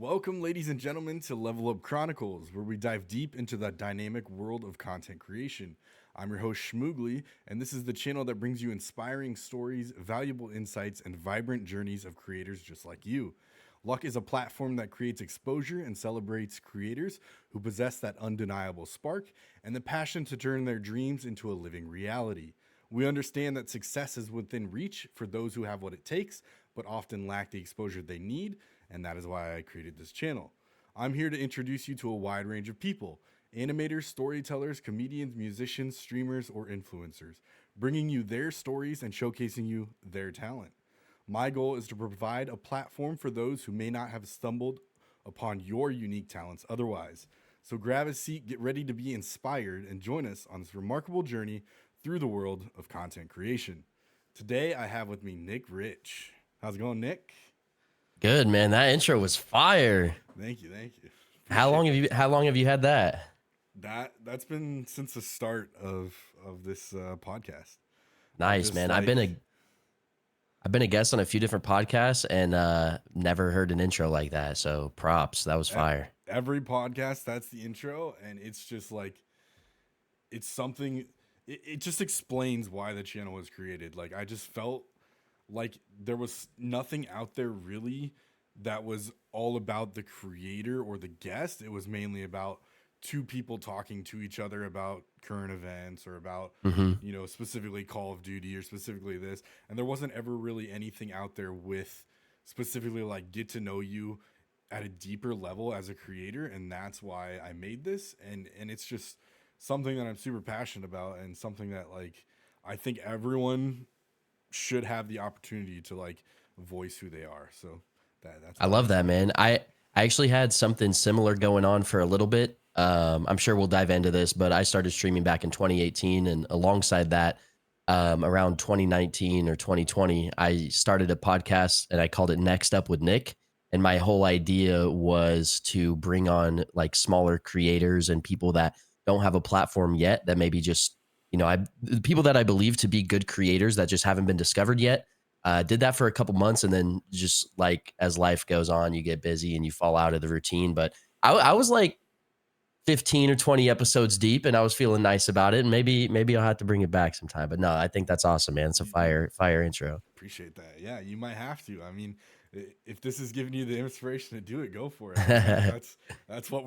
Welcome, ladies and gentlemen, to Level Up Chronicles, where we dive deep into the dynamic world of content creation. I'm your host, Schmoogly, and this is the channel that brings you inspiring stories, valuable insights, and vibrant journeys of creators just like you. Luck is a platform that creates exposure and celebrates creators who possess that undeniable spark and the passion to turn their dreams into a living reality. We understand that success is within reach for those who have what it takes, but often lack the exposure they need, and that is why I created this channel. I'm here to introduce you to a wide range of people: animators, storytellers, comedians, musicians, streamers, or influencers, bringing you their stories and showcasing you their talent. My goal is to provide a platform for those who may not have stumbled upon your unique talents otherwise. So grab a seat, get ready to be inspired, and join us on this remarkable journey through the world of content creation. Today, I have with me NickRich. How's it going, Nick? Good, man. That intro was fire. Thank you, thank you. How Appreciate long have that. you how long have you had that? That's been since the start of this podcast. I Nice, just man. like I've been a guest on a few different podcasts and never heard an intro like that. So props. That was e- fire. every podcast. That's the intro, and it's just like it's something. It just explains why the channel was created. Like I just felt like there was nothing out there really that was all about the creator or the guest. It was mainly about two people talking to each other about current events or about, Hmm. specifically Call of Duty or specifically this. And there wasn't ever really anything out there with specifically like get to know you at a deeper level as a creator. And that's why I made this. And it's just something that I'm super passionate about and something that like I think everyone should have the opportunity to like voice who they are. So that's I why I love that, started man. it. I actually had something similar going on for a little bit. I'm sure we'll dive into this, but I started streaming back in 2018, and alongside that, around 2019 or 2020, I started a podcast and I called it Next Up with Nick. And my whole idea was to bring on like smaller creators and people that don't have a platform yet, that maybe just, people that I believe to be good creators that just haven't been discovered yet. Did that for a couple months, and then just like as life goes on, you get busy and you fall out of the routine. But I was like 15 or 20 episodes deep, and I was feeling nice about it. And maybe I'll have to bring it back sometime. But no, I think that's awesome, man. It's a You fire intro. appreciate that. Yeah, you might have to. I mean, if this is giving you the inspiration to do it, go for it. I mean, that's what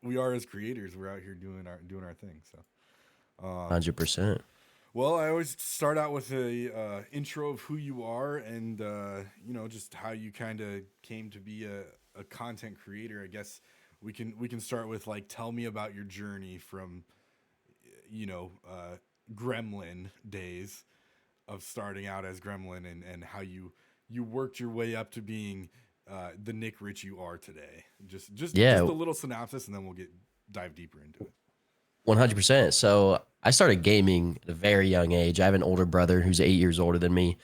we are as creators. We're out here doing our thing. So, 100%. well, I always start out with a intro of who you are and just how you kind of came to be a content creator. I guess we can start with like tell me about your journey from Gremlin days of starting out as Gremlin and how you worked your way up to being the NickRich you are today. Just Yeah, a little synopsis, and then we'll get dive deeper into it. 100%. So I started gaming at a very young age. I have an older brother who's 8 years older than me.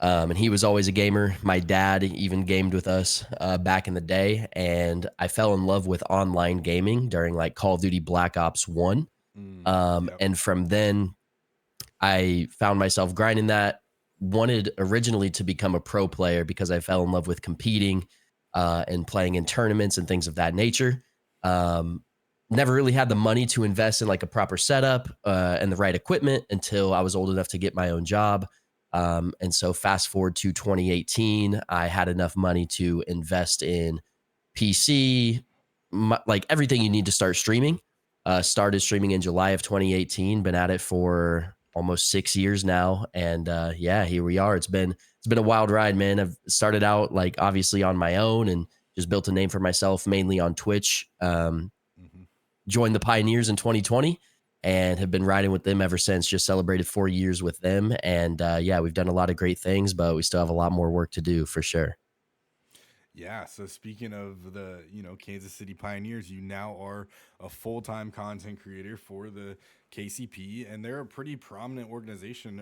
And he was always a gamer. My dad even gamed with us back in the day, and I fell in love with online gaming during like Call of Duty Black Ops 1. Yep. And from then, I found myself grinding that. Wanted originally to become a pro player because I fell in love with competing and playing in tournaments and things of that nature. Um, Never really had the money to invest in like a proper setup and the right equipment until I was old enough to get my own job. And so, fast forward to 2018, I had enough money to invest in PC, like everything you need to start streaming. Started streaming in July of 2018. Been at it for almost 6 years now, and yeah, here we are. It's been a wild ride, man. I've started out like obviously on my own and just built a name for myself mainly on Twitch. Mm-hmm. Joined the Pioneers in 2020 and have been riding with them ever since. Just celebrated 4 years with them, and yeah, we've done a lot of great things, but we still have a lot more work to do for sure. Yeah. So speaking of the Kansas City Pioneers, you now are a full time content creator for the KCP, and they're a pretty prominent organization,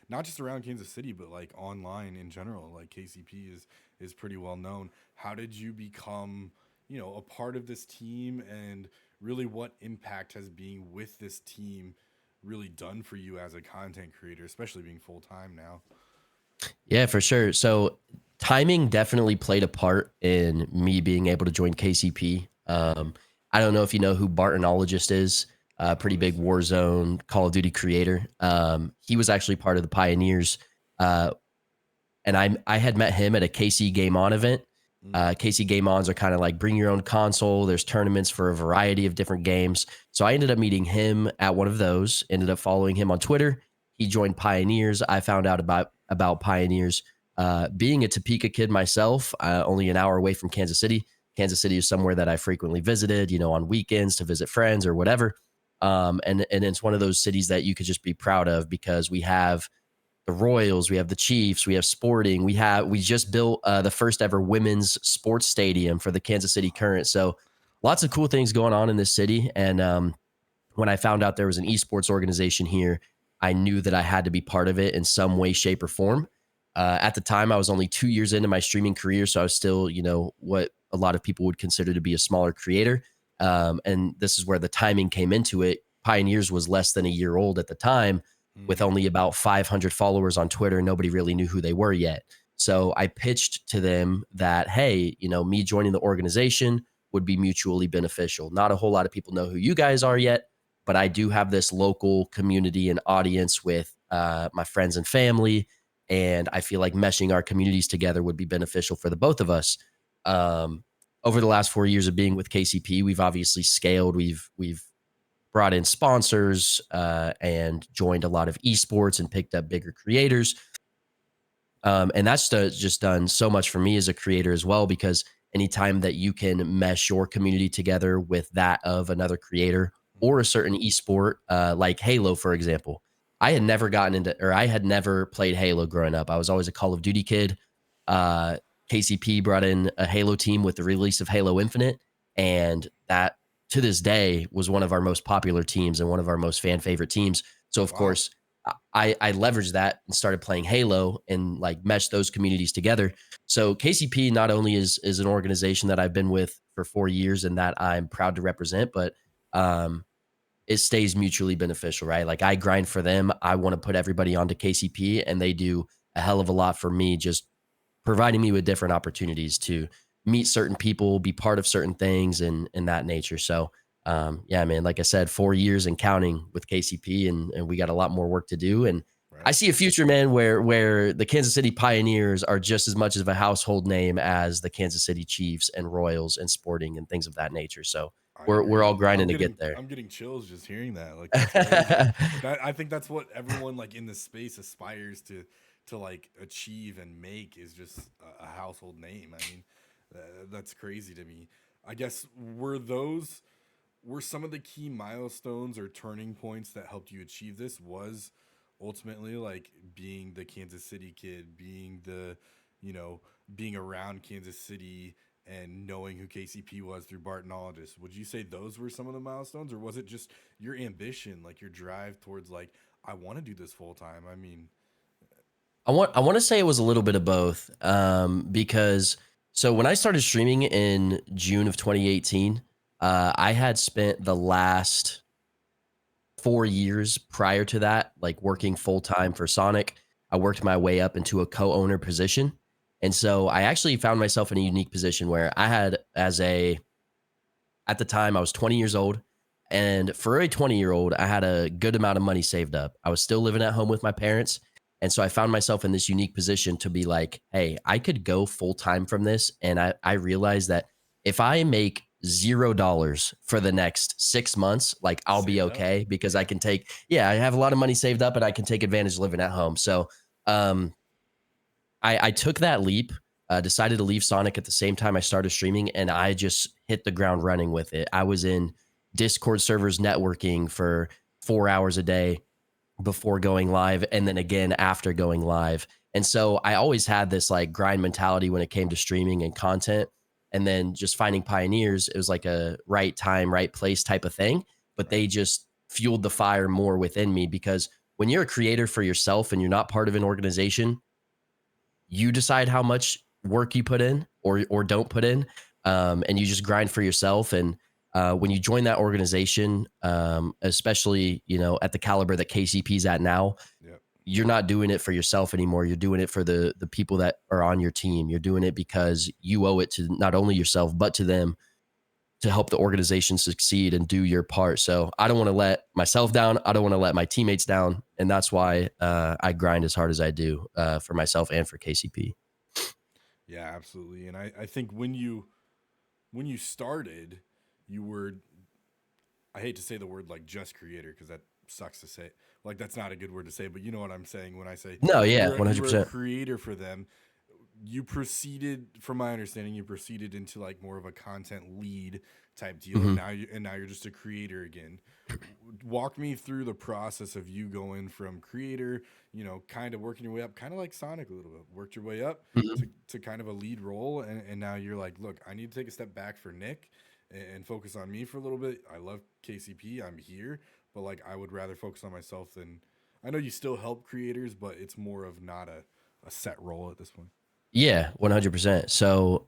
not just around Kansas City, but like online in general. Like KCP is pretty well known. How did you become a part of this team, and really what impact has being with this team really done for you as a content creator, especially being full time now? Yeah, for sure. So Timing definitely played a part in me being able to join KCP. I don't know if you know who Bartonologist is, a No, pretty this big is new. Warzone Call of Duty creator. He was actually part of the Pioneers, uh, and I had met him at a KC Game On event. Mm, KC Game Ons are kind of like bring your own console. There's tournaments for a variety of different games. So I ended up meeting him at one of those. Ended up following him on Twitter. He joined Pioneers. I found out about Pioneers. Being a Topeka kid myself, only an hour away from Kansas City. Kansas City is somewhere that I frequently visited, on weekends to visit friends or whatever. And it's one of those cities that you could just be proud of because we have the Royals, we have the Chiefs, we have Sporting, we just built the first ever women's sports stadium for the Kansas City Current. So lots of awesome. cool things going on in this city. And when I found out there was an esports organization here, I knew that I had to be part of it in some way, shape, or form. At the time, I was only 2 years into my streaming career, so I was still, what a lot of people would consider to be a smaller creator. And this is where the timing came into it. Pioneers was less than a year old at the time, with Mm, only about 500 followers on Twitter. Nobody really knew who they were yet. So I pitched to them that, hey, me joining the organization would be mutually beneficial. Not a whole lot of people know who you guys are yet, but I do have this local community and audience with my friends and family. And I feel like meshing our communities together would be beneficial for the both of us. Um, Over the last 4 years of being with KCP, we've obviously scaled. We've brought in sponsors and joined a lot of esports and picked up bigger creators. And that's just done so much for me as a creator as well, because anytime that you can mesh your community together with that of another creator or mm, a certain esport, like Halo, for example, I had never gotten into, or I had never played Halo growing up. I was always a Call of Duty kid. Uh, KCP brought in a Halo team with the release of Halo Infinite, and that to this day was one of our most popular teams and one of our most fan favorite teams. So, of wow. course, I leveraged that and started playing Halo and like meshed those communities together. So KCP not only is an organization that I've been with for 4 years and that I'm proud to represent, but um, it stays mutually beneficial, right? Like I grind for them. I want to put everybody onto KCP, and they do a hell of a lot for me, just providing me with different opportunities to meet certain people, be part of certain things, and in that nature. So, yeah, man, like I said, 4 years and counting with KCP, and we got a lot more work to do. And I Right. see a future, man, where the Kansas City Pioneers are just as much of a household name as the Kansas City Chiefs and Royals and Sporting and things of that nature. So I we're all agree. grinding to get there. I'm getting chills just hearing that. Like that's crazy. That I think that's what everyone like in this space aspires to like achieve and make is just a household name. I mean, that's crazy to me. I guess were some of the key milestones or turning points that helped you achieve this was ultimately like being the Kansas City kid, being the, you know, being around Kansas City and knowing who KCP was through Bartonologist. Would you say those were some of the milestones, or was it just your ambition, like your drive towards like I want to do this full time? I mean, I want to say it was a little bit of both, because so when I started streaming in June of 2018, I had spent the last 4 years prior to that, like mm, working full time for Sonic. I worked my way up into a co-owner position, and so I actually found myself in a unique position where I had, as a at the time, I was 20 years old. And for a 20-year-old, I had a good amount of money saved up. I was still living at home with my parents. And so I found myself in this unique position to be like, hey, I could go full time from this. And I realized that if I make $0 for the next 6 months, like I'll be save it up. okay because I Yeah. can take, yeah, I have a lot of money saved up and I can take advantage of living at home. So, um, I took that leap, decided to leave Sonic at the same time I started streaming, and I just hit the ground running with it. I was in Discord servers networking for 4 hours a day before going live, and then again after going live. And so I always had this like grind mentality when it came to streaming and content. And then just finding Pioneers, it was like a right time, right place type of thing. But Right. they just fueled the fire more within me because when you're a creator for yourself and you're not part of an organization, you decide how much work you put in or don't put in, and you just grind for yourself. And when you join that organization, especially at the caliber that KCP's at now, Yep. you're not doing it for yourself anymore. You're doing it for the people that are on your team. You're doing it because you owe it to not only yourself, but to them to help the organization succeed and do your part. So I don't want to let myself down. I don't want to let my teammates down. And that's why I grind as hard as I do for myself and for KCP. Yeah, absolutely. And I think when you started, you were, I hate to say the word like just creator because that sucks to say. Like that's not a good word to say, but you know what I'm saying when I say No, yeah, you were a 100%. creator for them. You proceeded, from my understanding, you proceeded into like more of a content lead type deal, and Hmm. now you're just a creator again. Walk me through the process of you going from creator, kind of working your way up, kind of like Sonic a little bit, worked your way up Hmm. to kind of a lead role, and now you're like, look, I need to take a step back for Nick and focus on me for a little bit. I love KCP, I'm here, but like I would rather focus on myself than. I know you still help creators, but it's more of not a set role at this point. Yeah, 100%. So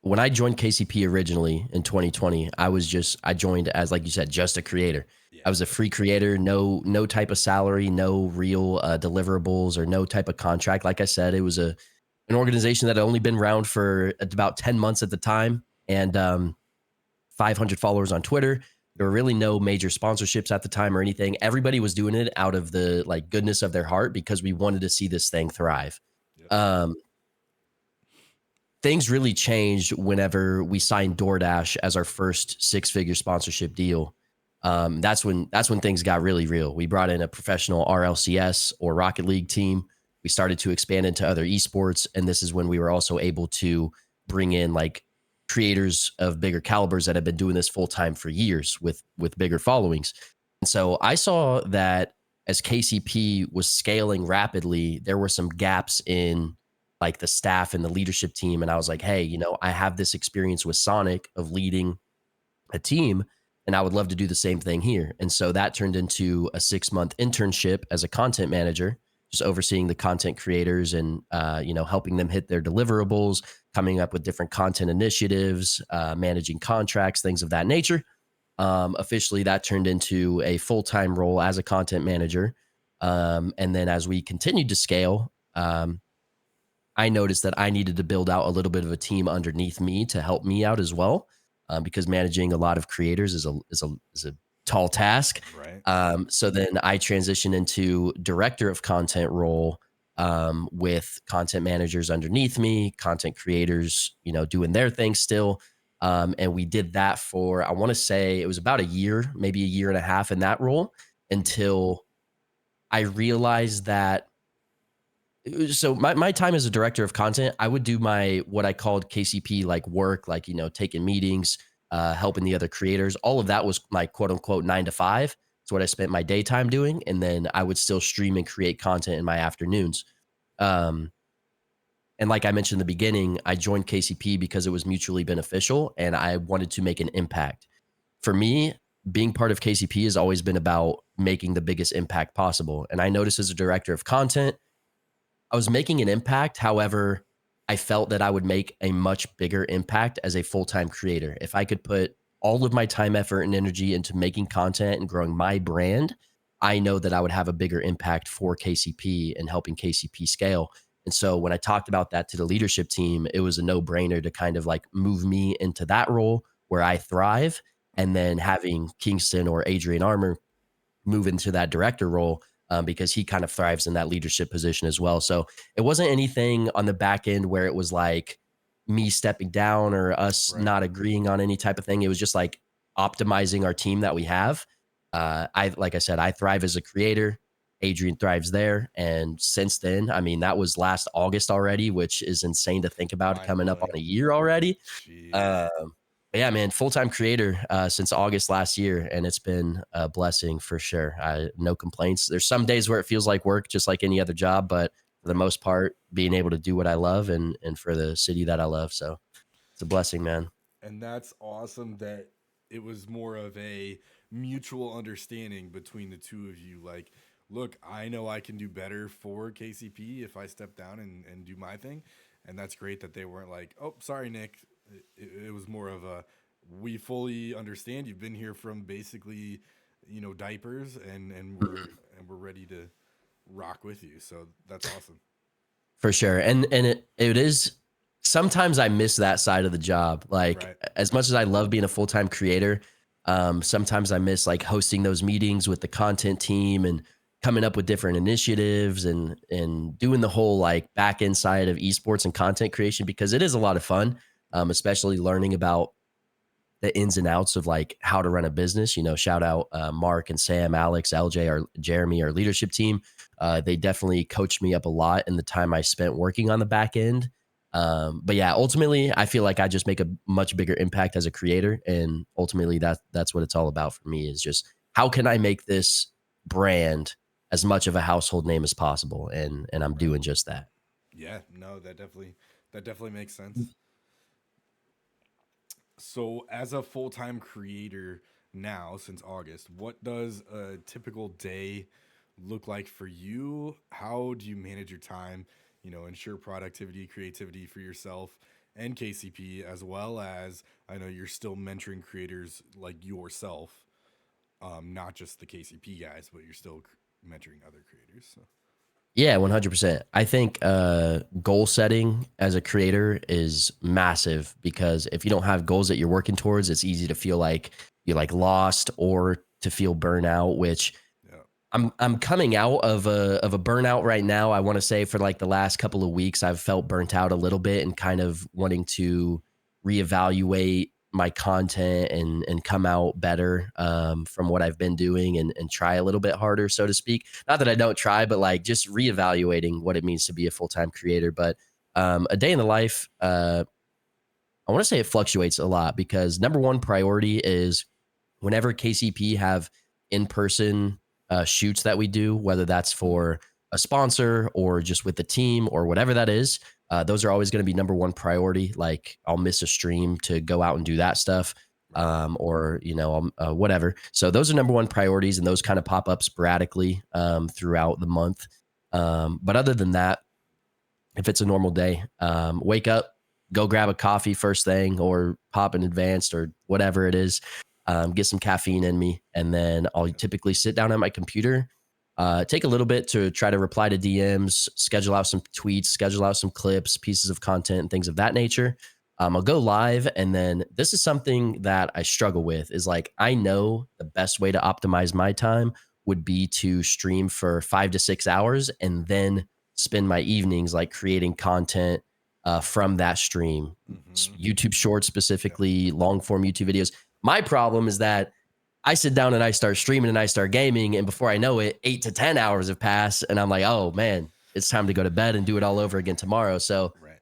when I joined KCP originally in 2020, I joined as, like you said, just a creator. I Yeah. was a free creator, no type of salary, no real deliverables or no type of contract. Like I said, it was an organization that had only been around for about 10 months at the time, and 500 followers on Twitter. There were really no major sponsorships at the time or anything. Everybody was doing it out of the like goodness of their heart because we wanted to see this thing thrive. Yep. Um, Things really changed whenever we signed DoorDash as our first six-figure sponsorship deal. That's when things got really real. We brought in a professional RLCS or Rocket League team. We started to expand into other esports, and this is when we were also able to bring in like creators of bigger calibers that have been doing this full time for years with bigger followings. And so I saw that as KCP was scaling rapidly, there were some gaps in like the staff and the leadership team. And I was like, Mm-hmm. hey, I have this experience with Sonic of leading a team, and I would love to do the same thing here. And so that turned into a 6-month internship as a content manager, just overseeing the content creators and helping them hit their deliverables, coming up with different content initiatives, managing contracts, things of that nature. Officially, that turned into a full-time role as a content manager. And then as we continued to scale, I noticed that I needed to build out a little bit of a team underneath me to help me out as well, because managing a lot of creators is a tall task. Right. So then I transitioned into director of content role, with content managers underneath me, content creators, doing their thing still. And we did that for, I want to say it was about a year, maybe a year and a half in that role Mm-hmm. until I realized that so my time as a director of content, I would do my what I called KCP like work, like taking meetings, helping the other creators. All of that was my quote unquote 9 to 5. It's what I spent my daytime doing, and then I would still stream and create content in my afternoons. Um, and like I mentioned in the beginning, I joined KCP because it was mutually beneficial, and I wanted to make an impact. For me, being part of KCP has always been about making the biggest impact possible. And I noticed as a director of content, I was making an impact. However, I felt that I would make a much bigger impact as a full-time creator. If I could put all of my time, effort, and energy into making content and growing my brand, I know that I would have a bigger impact for KCP and helping KCP scale. And so when I talked about that to the leadership team, it was a no-brainer to kind of like move me into that role where I thrive. And Mm-hmm. then having Kingston or Adrian Armour move into that director role, because he kind of thrives in that leadership position as well. So it wasn't anything on the back end where it was like me stepping down or us Right. not agreeing on any type of thing. It was just like optimizing our team that we have. I like I said, I thrive as a creator. Adrian thrives there, and since then, I mean, that was last August already, which is insane to think about Mind coming up on blowing. a year already. Jeez. Um, yeah, man, full time creator since August last year, and it's been a blessing for sure. No complaints. There's some days where it feels like work, just like any other job, but for the most part, being able to do what I love and for the city that I love, so it's a blessing, man. And that's awesome that it was more of a mutual understanding between the two of you. Like, look, I know I can do better for KCP if I step down and do my thing. And that's great that they weren't like, oh, sorry, Nick. It was more of a, we fully understand you've been here from basically, diapers and we're ready to rock with you. So that's awesome. For sure. And it is, sometimes I miss that side of the job. Like, Right. as much as I love being a full-time creator, sometimes I miss like hosting those meetings with the content team and coming up with different initiatives and doing the whole like back end side of esports and content creation, because it is a lot of fun. Especially learning about the ins and outs of like how to run a business. You know, shout out Mark and Sam, Alex, LJ, or Jeremy, our leadership team. They definitely coached me up a lot in the time I spent working on the back end. But yeah, ultimately, I feel like I just make a much bigger impact as a creator, and ultimately, that's what it's all about for me. Is just how can I make this brand as much of a household name as possible, and I'm Right. doing just that. Yeah. No, that definitely makes sense. So, as a full time creator now since August, what does a typical day look like for you? How do you manage your time? You know, ensure productivity, creativity for yourself and KCP, as well as I know you're still mentoring creators like yourself, not just the KCP guys, but you're still mentoring other creators. So, Yeah, 100%. I think goal setting as a creator is massive, because if you don't have goals that you're working towards, it's easy to feel like you're like lost or to feel burnout, which yeah, I'm coming out of a burnout right now. I want to say for like the last couple of weeks, I've felt burnt out a little bit and kind of wanting to reevaluate my content and come out better from what I've been doing and try a little bit harder, so to speak. Not that I don't try, but like just reevaluating what it means to be a full time creator. But a day in the life, I want to say it fluctuates a lot, because number one priority is whenever KCP have in-person shoots that we do, whether that's mm-hmm. for a sponsor or just with the team or whatever that is, those are always going to be number one priority. Like, I'll miss a stream to go out and do that stuff, Right, or whatever. So those are number one priorities, and those kind of pop up sporadically throughout the month. But other than that, if it's a normal day, wake up, go grab a coffee first thing, or pop an advanced or whatever it is, get some caffeine in me. And then I'll yeah, typically sit down at my computer, take a little bit to try to reply to DMs, schedule out some tweets, schedule out some clips, pieces of content, and things of that nature. I'll go live. And then this is something that I struggle with, is like, I know the best way to optimize my time would be to stream for 5 to 6 hours and then spend my evenings like creating content from that stream, mm-hmm. YouTube Shorts Yep, specifically, long form YouTube videos. My problem is that I sit down and I start streaming and I start gaming, and before I know it, 8 to 10 hours have passed, and I'm like, oh man, it's time to go to bed and do it all over again tomorrow. So, right,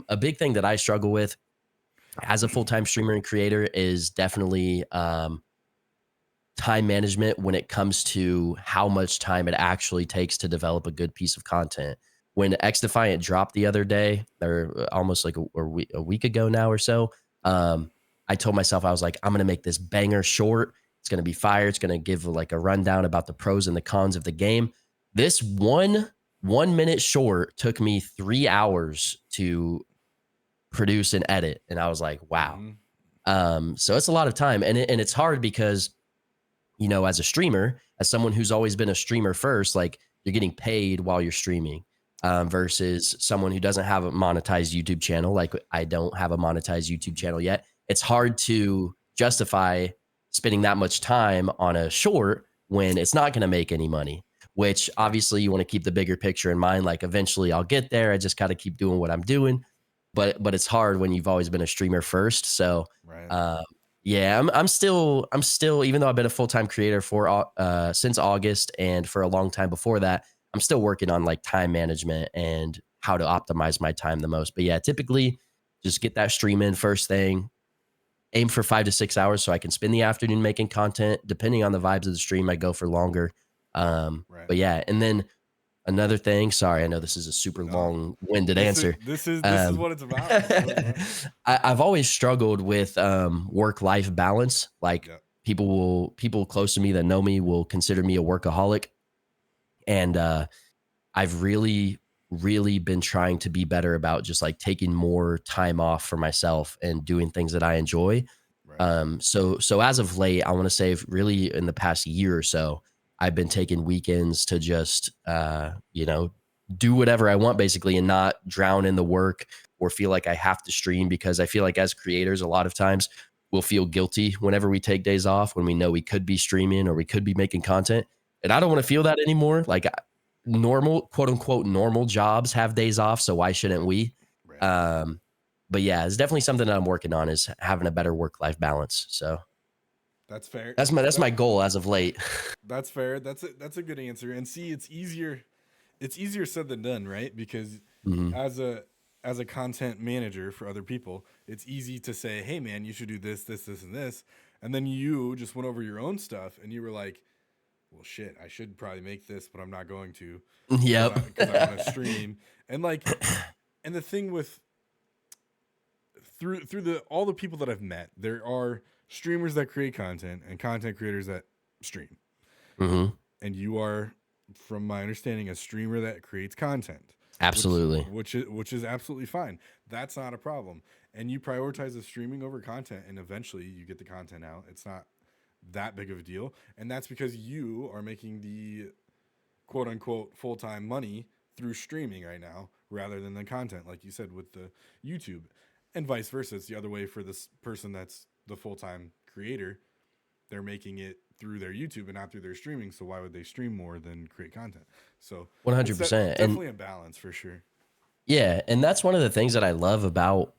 a big thing that I struggle with as a full time streamer and creator is definitely time management when it comes to how much time it actually takes to develop a good piece of content. When X Defiant dropped the other day, or almost like a week ago now or so, I told myself, I was like, I'm going to make this banger short. It's going to be fire. It's going to give like a rundown about the pros and the cons of the game. This 1 minute short took me 3 hours to produce and edit. And I was like, wow. mm-hmm. So it's a lot of time. And it's hard because, as a streamer, as someone who's always been a streamer first, like, you're getting paid while you're streaming, Yep, versus someone who doesn't have a monetized YouTube channel. Like, I don't have a monetized YouTube channel yet. It's hard to justify spending that much time on a short when it's not going to make any money, which right, obviously you want to keep the bigger picture in mind. Like, eventually I'll get there. I just got to keep doing what I'm doing. But it's hard when you've always been a streamer first. So, right. um, yeah, I'm still, even though I've been a full-time creator for since August, and for a long time before that, I'm still working on like time management and how to optimize my time the most. But yeah, typically just get that stream in first thing, aim for 5 to 6 hours so I can spend the afternoon making content. Depending on the vibes of the stream, I go for longer. Right. But yeah, and then another thing, sorry, I know this is a super No, long-winded answer. this is Um, what it's about. It's totally fine. I've always struggled with work-life balance. Like, Yep. people close to me that know me will consider me a workaholic, and I've really been trying to be better about just like taking more time off for myself and doing things that I enjoy. Right. So as of late, I want to say really in the past year or so, I've been taking weekends to just, do whatever I want basically and not drown in the work or feel like I have to stream, because I feel like as creators, a lot of times we'll feel guilty whenever we take days off when we know we could be streaming or we could be making content. And I don't want to feel that anymore. Like normal, quote unquote, normal jobs have days off. So why shouldn't we? Right. Um, but yeah, it's definitely something that I'm working on, is having a better work-life balance. So That's fair. that's my goal as of late. That's fair. That's a good answer. And see, it's easier said than done, right? Because Mhm. as a content manager for other people, it's easy to say, "Hey man, you should do this, this, this and this." And then you just went over your own stuff and you were like, "Well, shit, I should probably make this, but I'm not going to Yep. because I want to stream." And like and the thing with through the all the people that I've met, there are streamers that create content and content creators that stream. Hmm. And you are, from my understanding, a streamer that creates content, which Absolutely. which is absolutely fine. That's not a problem. And you prioritize the streaming over content, and eventually you get the content out. It's not that big of a deal, and that's because you are making the quote unquote full time money through streaming right now rather than the content, like you said with the YouTube, and vice versa. It's the other way for this person that's the full time creator. They're making it through their YouTube and not through their streaming. So why would they stream more than create content? So it's 100%. And definitely a balance for sure. yeah, and that's one of the things that I love about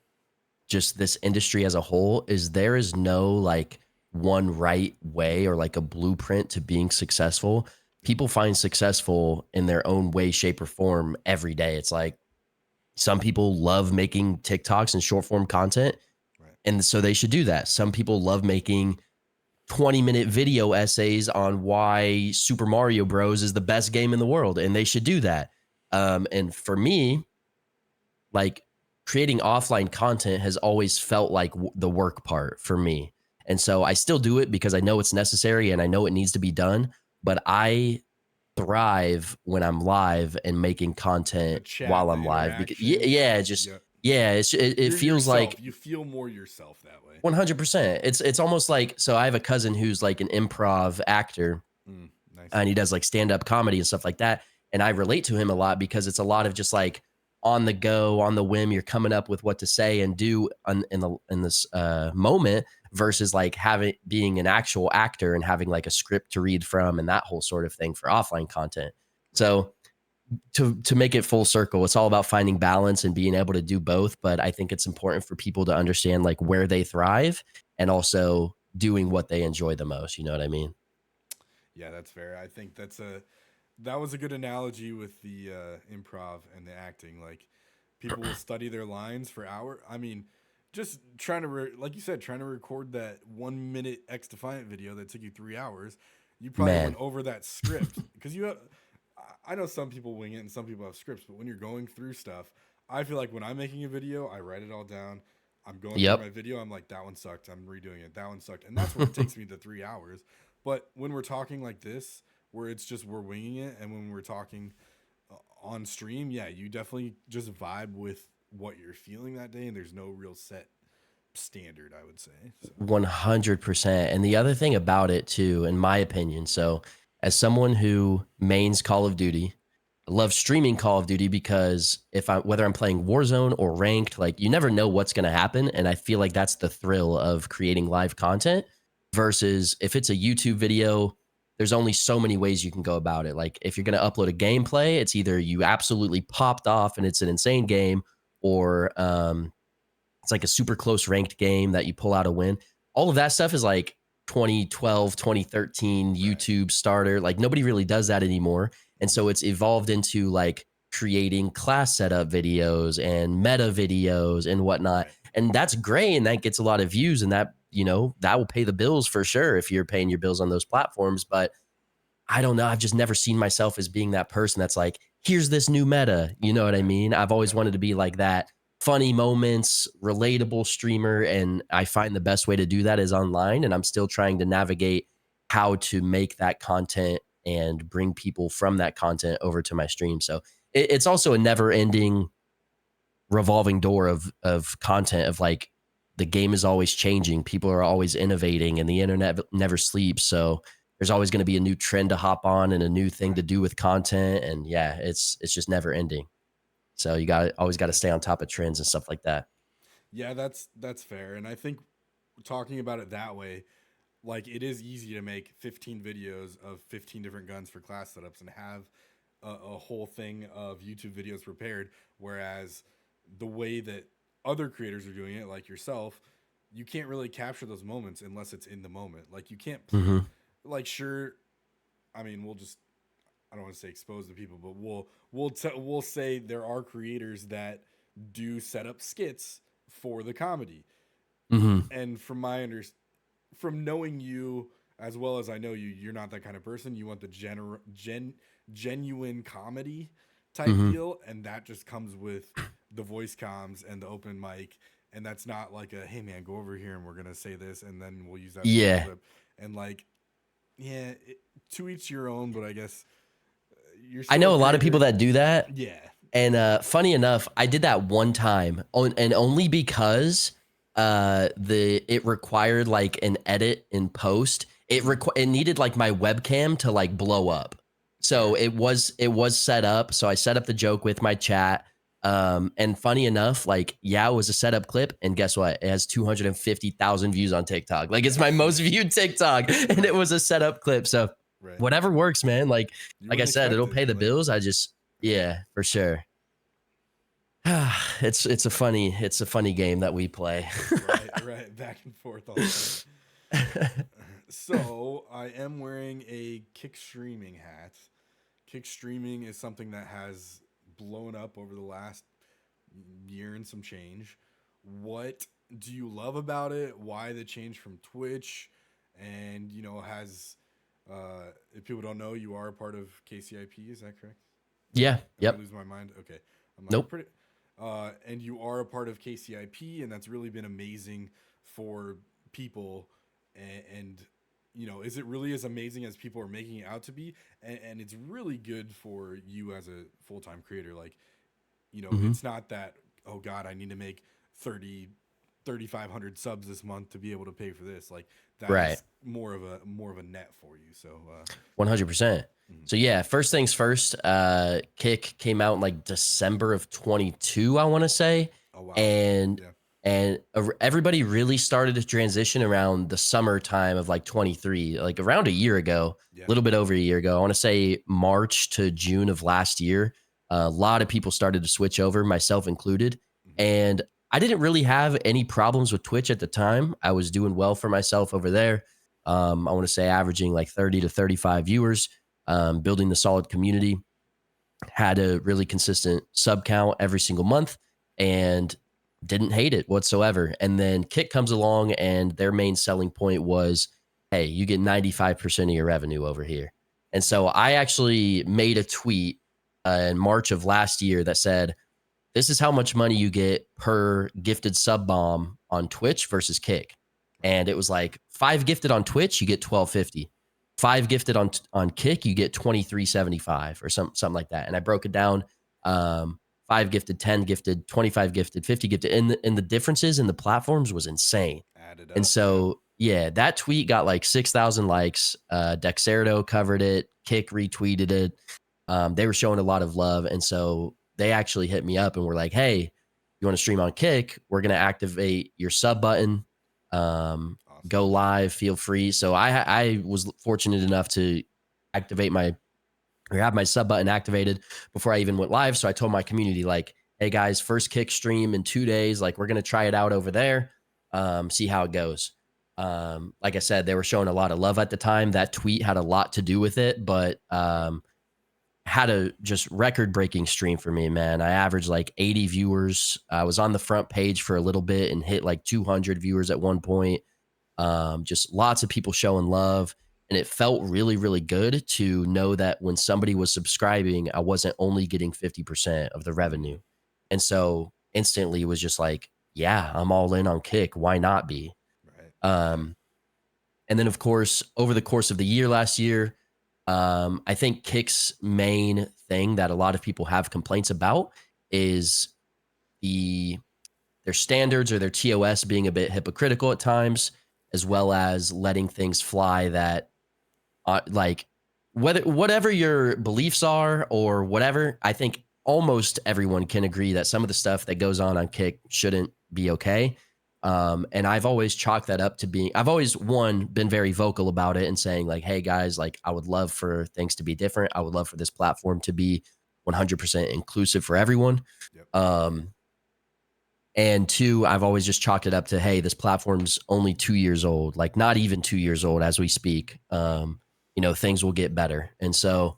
just this industry as a whole, is there is no like one right way or like a blueprint to being successful. People find successful in their own way, shape, or form every day. It's like some people love making TikToks and short form content, Right. and so they should do that. Some people love making 20-minute video essays on why Super Mario Bros is the best game in the world, and they should do that. And for me, like creating offline content has always felt like the work part for me. And so I still do it because I know it's necessary and I know it needs to be done, but I thrive when I'm live and making The content chat, while the I'm live, because interaction. just Yeah. yeah, it You're feels yourself. like You feel more yourself that way. 100%. It's almost like, so I have a cousin who's like an improv actor, Nice. and he does like stand-up comedy and stuff like that, and I relate to him a lot because it's a lot of just like on the go, on the whim, you're coming up with what to say and do in this moment, versus like having being an actual actor and having like a script to read from and that whole sort of thing for offline content. Right. So to make it full circle, it's all about finding balance and being able to do both. But I think it's important for people to understand like where they thrive and also doing what they enjoy the most. You know what I mean? Yeah, that's fair. I think that was a good analogy with the improv and the acting. Like people will study their lines for hours. I mean, just trying to like you said, trying to record that 1 minute X Defiant video that took you 3 hours. You probably went Man. over that script because you have. I know some people wing it and some people have scripts, but when you're going through stuff, I feel like when I'm making a video, I write it all down. I'm going through Yep. my video. I'm like, that one sucked. I'm redoing it. That one sucked, and that's what takes me the 3 hours. But when we're talking like this, where it's just we're winging it, and when we're talking on stream, yeah, you definitely just vibe with what you're feeling that day, and there's no real set standard, I would say. So. 100%. And the other thing about it too, in my opinion, so as someone who mains Call of Duty, I love streaming Call of Duty because if I whether I'm playing Warzone or ranked, like you never know what's going to happen, and I feel like that's the thrill of creating live content, versus if it's a YouTube video, there's only so many ways you can go about it. Like if you're going to upload a gameplay, it's either you absolutely popped off and it's an insane game, or it's like a super close ranked game that you pull out a win. All of that stuff is like 2012, 2013 Right. YouTube starter. Like nobody really does that anymore. And Mm-hmm. so it's evolved into like creating class setup videos and meta videos and whatnot. Right. And that's great. And that gets a lot of views. And that, that will pay the bills for sure if you're paying your bills on those platforms. But I don't know. I've just never seen myself as being that person that's like, here's this new meta. You know what I Right. mean? I've always Yep. wanted to be like that funny moments, relatable streamer. And I find the best way to do that is online. And I'm still trying to navigate how to make that content and bring people from that content over to my stream. So it's also a never ending revolving door of content of like the game is always changing. People are always innovating and the internet never sleeps. So there's always going to be a new trend to hop on and a new thing to do with content. And yeah, it's just never ending. So you always got to stay on top of trends and stuff like that. Yeah, that's fair. And I think talking about it that way, like it is easy to make 15 videos of 15 different guns for class setups and have a whole thing of YouTube videos prepared. Whereas the way that other creators are doing it, like yourself, you can't really capture those moments unless it's in the moment. Like you can't, Mm-hmm. like sure, I mean, we'll just I don't want to say expose the people, but we'll say there are creators that do set up skits for the comedy. Mm-hmm. And from knowing you as well as I know you, you're not that kind of person. You want the genuine comedy type Mm-hmm. deal, and that just comes with the voice comms and the open mic. And that's not like a hey man, go over here and we're gonna say this, and then we'll use that for the Yeah. clip. And like, yeah, to each your own. But I guess you're I still a know a lot of people creator. that do that. Yeah. And funny enough, I did that one time, and only because it required like an edit in post. It needed like my webcam to like blow up. So Fair. it was set up. So I set up the joke with my chat. And funny enough, like yeah, it was a setup clip, and guess what? It has 250,000 views on TikTok. Like it's my most viewed TikTok, and it was a setup clip. So Right. whatever works, man. You Like I wouldn't said, expect it'll it. pay the Like, bills. Yeah, for sure. It's a funny game that we play. right, back and forth all the time. So I am wearing a kick streaming hat. Kick streaming is something that has blown up over the last year and some change. What do you love about it? Why the change from Twitch? And has if people don't know, you are a part of KCIP. Is that correct? Yeah. Am I Yep. losing my mind? Okay, I'm like Nope. pretty. And you are a part of KCIP, and that's really been amazing for people. And is it really as amazing as people are making it out to be? And it's really good for you as a full time creator. Like, Hmm. it's not that oh god, I need to make 3,500 subs this month to be able to pay for this. Like that Right. is more of a net for you. So 100%. mhm. So yeah, first things first, Kick came out in like December of 22, I want to say. Oh wow, And yeah, everybody really started to transition around the summertime of like 23, like around a year ago, yeah, a little bit over a year ago. I want to say March to June of last year. A lot of people started to switch over, myself included. hmm, And I didn't really have any problems with Twitch at the time. I was doing well for myself over there. I want to say averaging like 30 to 35 viewers, building the solid community, had a really consistent sub count every single month, and didn't hate it whatsoever. And then Kick comes along, and their main selling point was, hey, you get 95% of your revenue over here. And yeah, so I actually made a tweet in March of last year that said, this is how much money you get per gifted sub bomb on Twitch versus Kick. right, And it was like 5 gifted on Twitch, you get 12.50. 5 gifted on Kick, you get 23.75 or something like that. And I broke it down. 5 gifted, 10 gifted, 25 gifted, 50 gifted. And the differences in the platforms was insane. added And up, yeah, so, yeah, that tweet got like 6,000 likes. Dexerto covered it. Kick retweeted it. They were showing a lot of love. And so they actually hit me up and were like, hey, you want to stream on Kick? We're going to activate your sub button. awesome, Go live, feel free. So I was fortunate enough to activate my or have my sub button activated before I even went live. So I told my community, like, hey guys, first Kick stream in 2 days. Like, we're going to try it out over there, see how it goes. Like I said, they were showing a lot of love at the time. That tweet had a lot to do with it, but had a just record breaking stream for me, man. I averaged like 80 viewers. I was on the front page for a little bit and hit like 200 viewers at one point. Just lots of people showing love. And it felt really, really good to know that when somebody was subscribing, I wasn't only getting 50% of the mm, revenue. And so instantly it was just like, yeah, I'm all in on Kick. Why not be? right, yeah, Um, and then, of course, over the course of the year last year, I think Kick's main thing that a lot of people have complaints about is the their standards or their TOS being a bit hypocritical at times, as yeah, well as letting things fly that like whatever your beliefs are or whatever, I think almost everyone can agree that some of the stuff that goes on Kick shouldn't be okay. And I've always chalked that up to being, I've always been very vocal about it and saying like, hey guys, like I would love for things to be different. I would love for this platform to be 100% inclusive for everyone. Yep. Um, and two, I've always just chalked it up to, hey, this platform's only 2 years old, like not even 2 years old as we speak. Things will get better. And so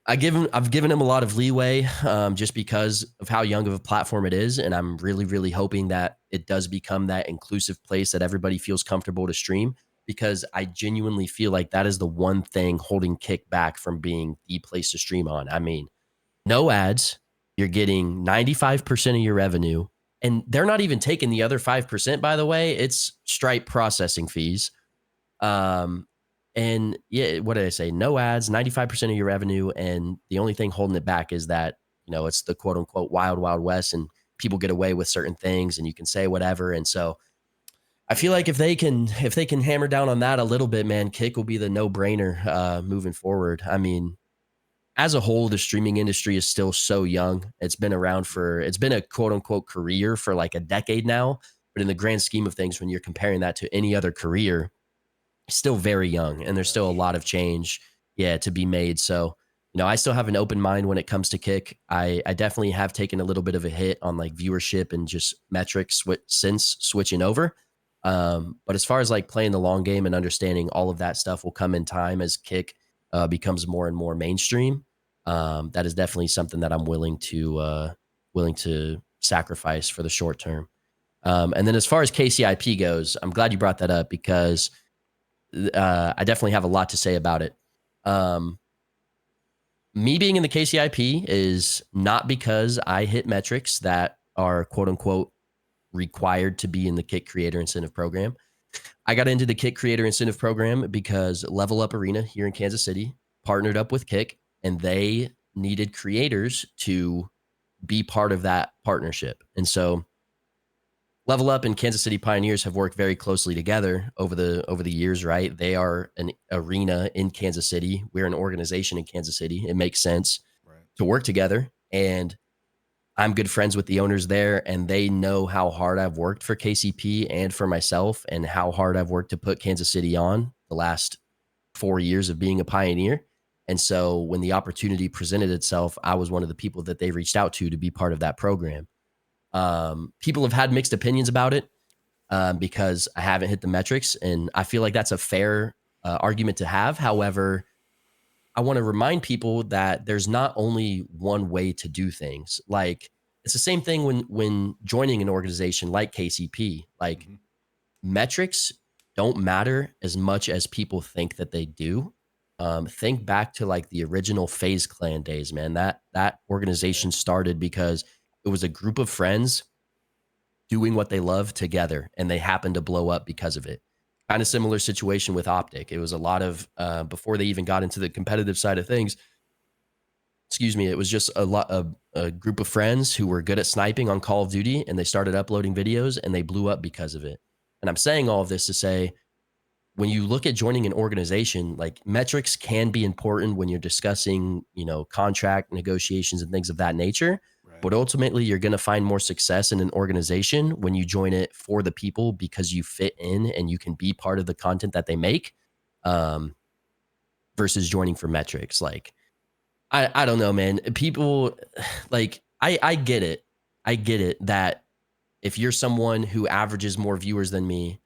I've given him a lot of leeway just because of how young of a platform it is. And I'm really, really hoping that it does become that inclusive place that everybody feels comfortable to stream, because I genuinely feel like that is the one thing holding Kick back from being the place to stream on. I mean, no ads, you're getting 95% of your revenue. And they're not even taking the other 5%, by the way. It's Stripe processing fees. Um, and yeah, what did I say? No ads, 95% of your revenue. And the only thing holding it back is that, it's the quote unquote wild, wild west, and people get away with certain things and you can say whatever. And so I feel like if they can hammer down on that a little bit, man, Kick will be the no brainer moving forward. I mean, as a whole, the streaming industry is still so young. It's been a quote unquote career for like a decade now. But in the grand scheme of things, when you're comparing that to any other career, it's still very young and there's still a Fresh. lot of change, to be made. So, I still have an open mind when it comes to Kick. I definitely have taken a little bit of a hit on like viewership and just metrics since switching over. But as far as like playing the long game and understanding all of that stuff will come in time as Kick becomes more and more mainstream. That is definitely something that I'm willing to sacrifice for the short term. And then as far as KCIP goes, I'm glad you brought that up because I definitely have a lot to say about it. Me being in the KCIP is not because I hit metrics that are quote unquote required to be in the Kick Creator Incentive Program. I got into the Kick Creator Incentive Program because Level Up Arena here in Kansas City partnered up with Kick, and they needed creators to be part of that partnership. And so Level Up and Kansas City Pioneers have worked very closely together over the years, right? They are an arena in Kansas City. We're an organization in Kansas City. It makes sense Right. to work together. And I'm good friends with the owners there, and they know how hard I've worked for KCP and for myself, and how hard I've worked to put Kansas City on the last 4 years of being a Pioneer. And so when the opportunity presented itself, I was one of the people that they reached out to be part of that program. People have had mixed opinions about it because I haven't hit the metrics, and I feel like that's a fair argument to have. However, I want to remind people that there's not only one way to do things. Like it's the same thing when joining an organization like KCP. Like Mm-hmm. metrics don't matter as much as people think that they do. Think back to like the original FaZe Clan days, man. That Yeah. organization started because it was a group of friends doing what they love together, and they happened to blow up because of it. Kind of similar situation with Optic. It was a lot of before they even got into the competitive side of things. Excuse me. It was just a group of friends who were good at sniping on Call of Duty, and they started uploading videos, and they blew up because of it. And I'm saying all of this to say, when you look at joining an organization, like metrics can be important when you're discussing, contract negotiations and things of that nature. Right. But ultimately, you're going to find more success in an organization when you join it for the people because you fit in and you can be part of the content that they make, um, versus joining for metrics. Like, I don't know, man. People like, I get it. I get it that if you're someone who averages more viewers than me,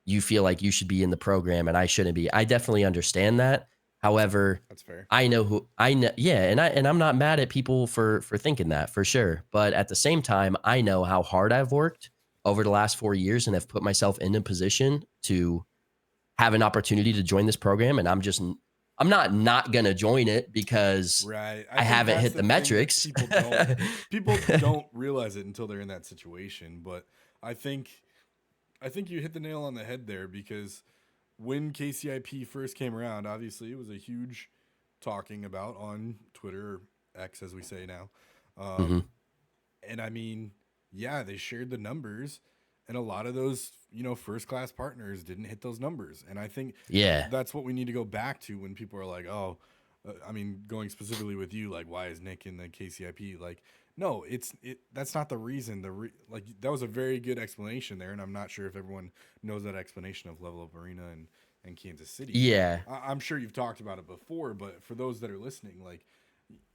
you feel like you should be in the program and I shouldn't be. I definitely understand that. However, That's fair. I know who I know. Yeah, and I'm not mad at people for thinking that for sure. But at the same time, I know how hard I've worked over the last 4 years and have put myself in a position to have an opportunity to join this program. And I'm not gonna join it because Right. I I think haven't that's hit the the thing that metrics. people don't realize it until they're in that situation. But I think I think you hit the nail on the head there because when KCIP first came around, obviously it was a huge talking about on Twitter, X as we say now. Mhm. And I mean, yeah, they shared the numbers, and a lot of those, first class partners didn't hit those numbers. And I think Yeah, that's what we need to go back to when people are like, oh, I mean, going specifically with you, like, why is Nick in the KCIP? Like, no, that's not the reason. Like, that was a very good explanation there, and I'm not sure if everyone knows that explanation of Level Up Arena and Kansas City. yeah, I'm sure you've talked about it before, but for those that are listening, like,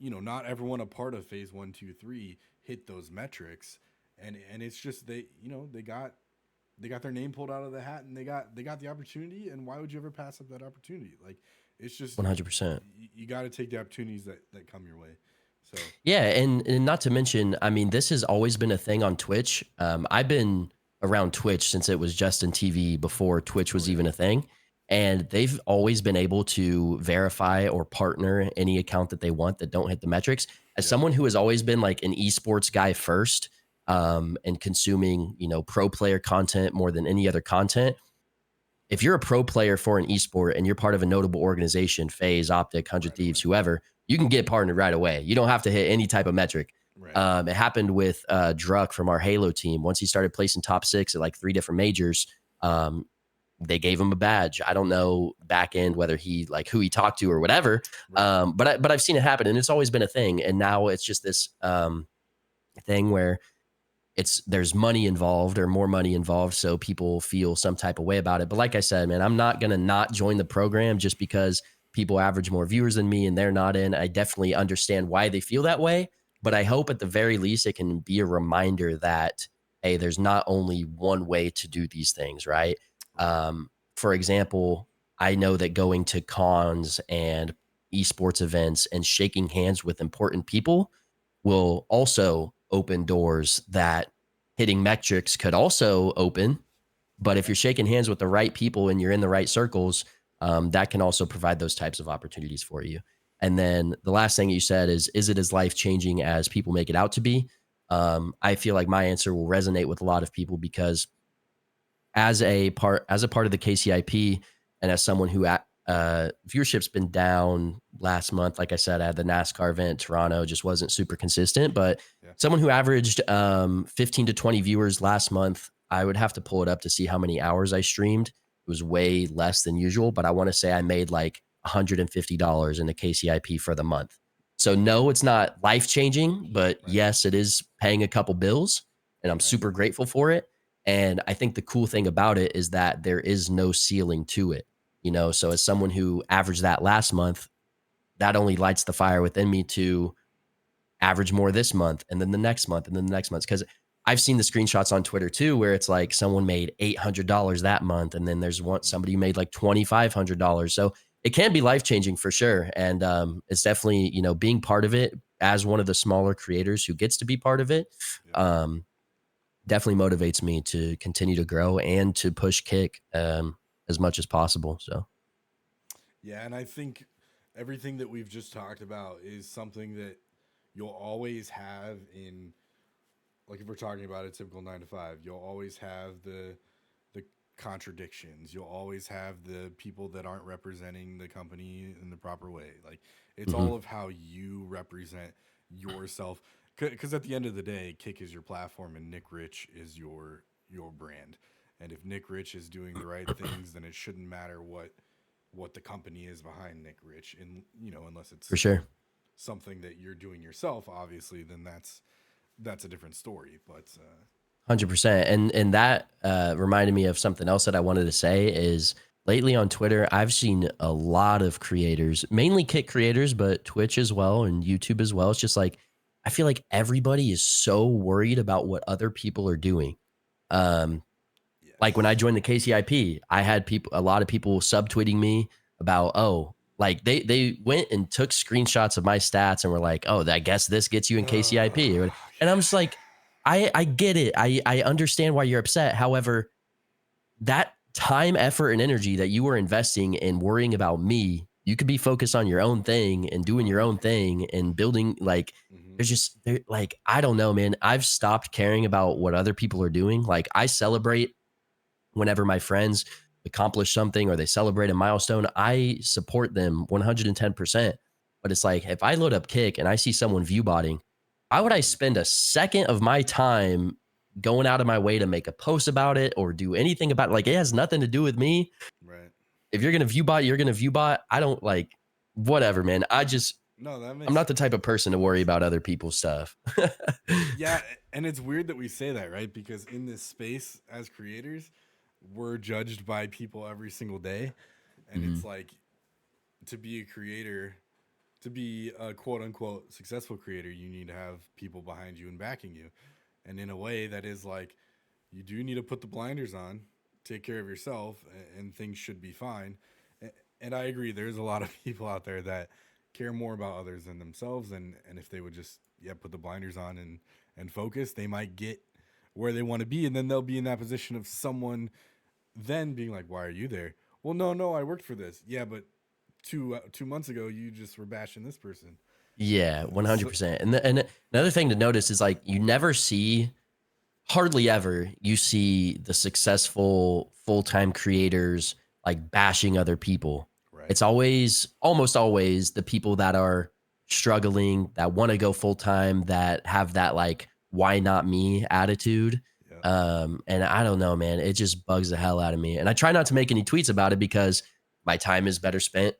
not everyone a part of phase 1, 2, 3 hit those metrics, and it's just they got their name pulled out of the hat, and they got the opportunity. And why would you ever pass up that opportunity? Like, it's just 100%. you got to take the opportunities that come your way. So Yeah, and not to mention, I mean, this has always been a thing on Twitch. I've been around Twitch since it was Justin TV before Twitch oh was yeah, even a thing, and they've always been able to verify or partner any account that they want that don't hit the metrics. As yep, someone who has always been like an esports guy first, and consuming pro player content more than any other content, if you're a pro player for an esport and you're part of a notable organization, FaZe, Optic, 100 right Thieves, away, whoever, you can get partnered right away. You don't have to hit any type of metric. right, It happened with Druck from our Halo team. Once he started placing top 6 at like 3 different majors, um, they gave him a badge. I don't know back end whether he like who he talked to or whatever, right, but I've seen it happen, and it's always been a thing. And now it's just this thing where there's money involved or more money involved, so people feel some type of way about it. But like I said, man, I'm not going to not join the program just because people average more viewers than me and they're not in. I definitely understand why they feel that way, but I hope at the very least it can be a reminder that, hey, there's not only one way to do these things, right? right, For example, I know that going to cons and esports events and shaking hands with important people will also open doors that hitting metrics could also open. But if yeah, you're shaking hands with the right people and you're in the right circles, that can also provide those types of opportunities for you. And then the last thing you said is it as life changing as people make it out to be? I feel like my answer will resonate with a lot of people because as a part of the KCIP and as someone who viewership's been down last month. Like I said, I had the NASCAR event, Toronto just wasn't super consistent, but yeah, someone who averaged 15 to 20 viewers last month, I would have to pull it up to see how many hours I streamed. It was way less than usual, but I want to say I made like $150 in the KCIP for the month. So no, it's not life changing, but right, yes, it is paying a couple bills, and I'm right, super grateful for it. And I think the cool thing about it is that there is no ceiling to it, So as someone right, who averaged that last month, that only lights the fire within me to average more this month and then the next month and then the next month. Because I've seen the screenshots on Twitter too, where it's like someone made $800 that month, and then there's one mm-hmm. somebody who made like $2,500. So it can be life changing for sure, and it's definitely being part of it as one of the smaller creators who gets to be part of it. Yep. Um, Definitely motivates me to continue to grow and to push kick as much as possible. So Yeah, and I think everything that we've just talked about is something that you'll always have in, like, if we're talking about a typical 9 to 5, you'll always have the contradictions. You'll always have the people that aren't representing the company in the proper way. Like, it's mhm, all of how you represent yourself. Because at the end of the day, Kick is your platform, and NickRich is your brand. And if NickRich is doing the right things, then it shouldn't matter what the company is behind NickRich, and unless for it's sure. something that you're doing yourself, obviously, then that's a different story. But 100%. And that reminded me of something else that I wanted to say is lately on Twitter, I've seen a lot of creators, mainly kick creators, but Twitch as well and YouTube as well. It's just like, I feel like everybody is so worried about what other people are doing. Um, Like when I yes, joined the KCIP, I had a lot of people subtweeting me about, oh, like they went and took screenshots of my stats and were like, oh, I guess this gets you in KCIP. yeah, And I'm just like, I get it. I understand why you're upset. However, that time, effort, and energy that you were investing in worrying about me, you could be focused on your own thing and doing your own 100%. thing and building like Hmm. there's just like I don't know, man. I've stopped caring about what other people are doing. Like I celebrate whenever my friends accomplish something or they celebrate a milestone, I support them 110%. But it's like if I load up Kick and I see someone view botting, why would I Hmm. spend a second of my time going out of my way to make a post about it or do anything about it. Like, it has nothing to do with me. Right. If you're gonna view bot, you're gonna view bot. I don't like whatever, man. No, that I'm makes not the type of person to worry about other people's stuff. yeah, and it's weird that we say that, right? Because in this space as creators, we're judged by people every single day, and Mhm. it's like to be a creator, to be a quote unquote successful creator, you need to have people behind you and backing you. And in a way, that is like you do need to put the blinders on, take care of yourself, and things should be fine. And I agree, there's a lot of people out there that care more about others than themselves, and if they would just put the blinders on and focus, they might get where they want to be, and then they'll be in that position of someone then being like, "Why are you there?" Well, no, I worked for this. Yeah, but 2 months ago, you just were bashing this person. Yeah, So, 100%. And another thing to notice is like you never see, hardly ever, you see the successful full-time creators like bashing other people. right. It's always, almost always, the people that are struggling, that want to go full-time, that have that like why not me attitude. Yeah. And I don't know, man, it just bugs the hell out of me. And I try not to make any tweets about it because my time is better spent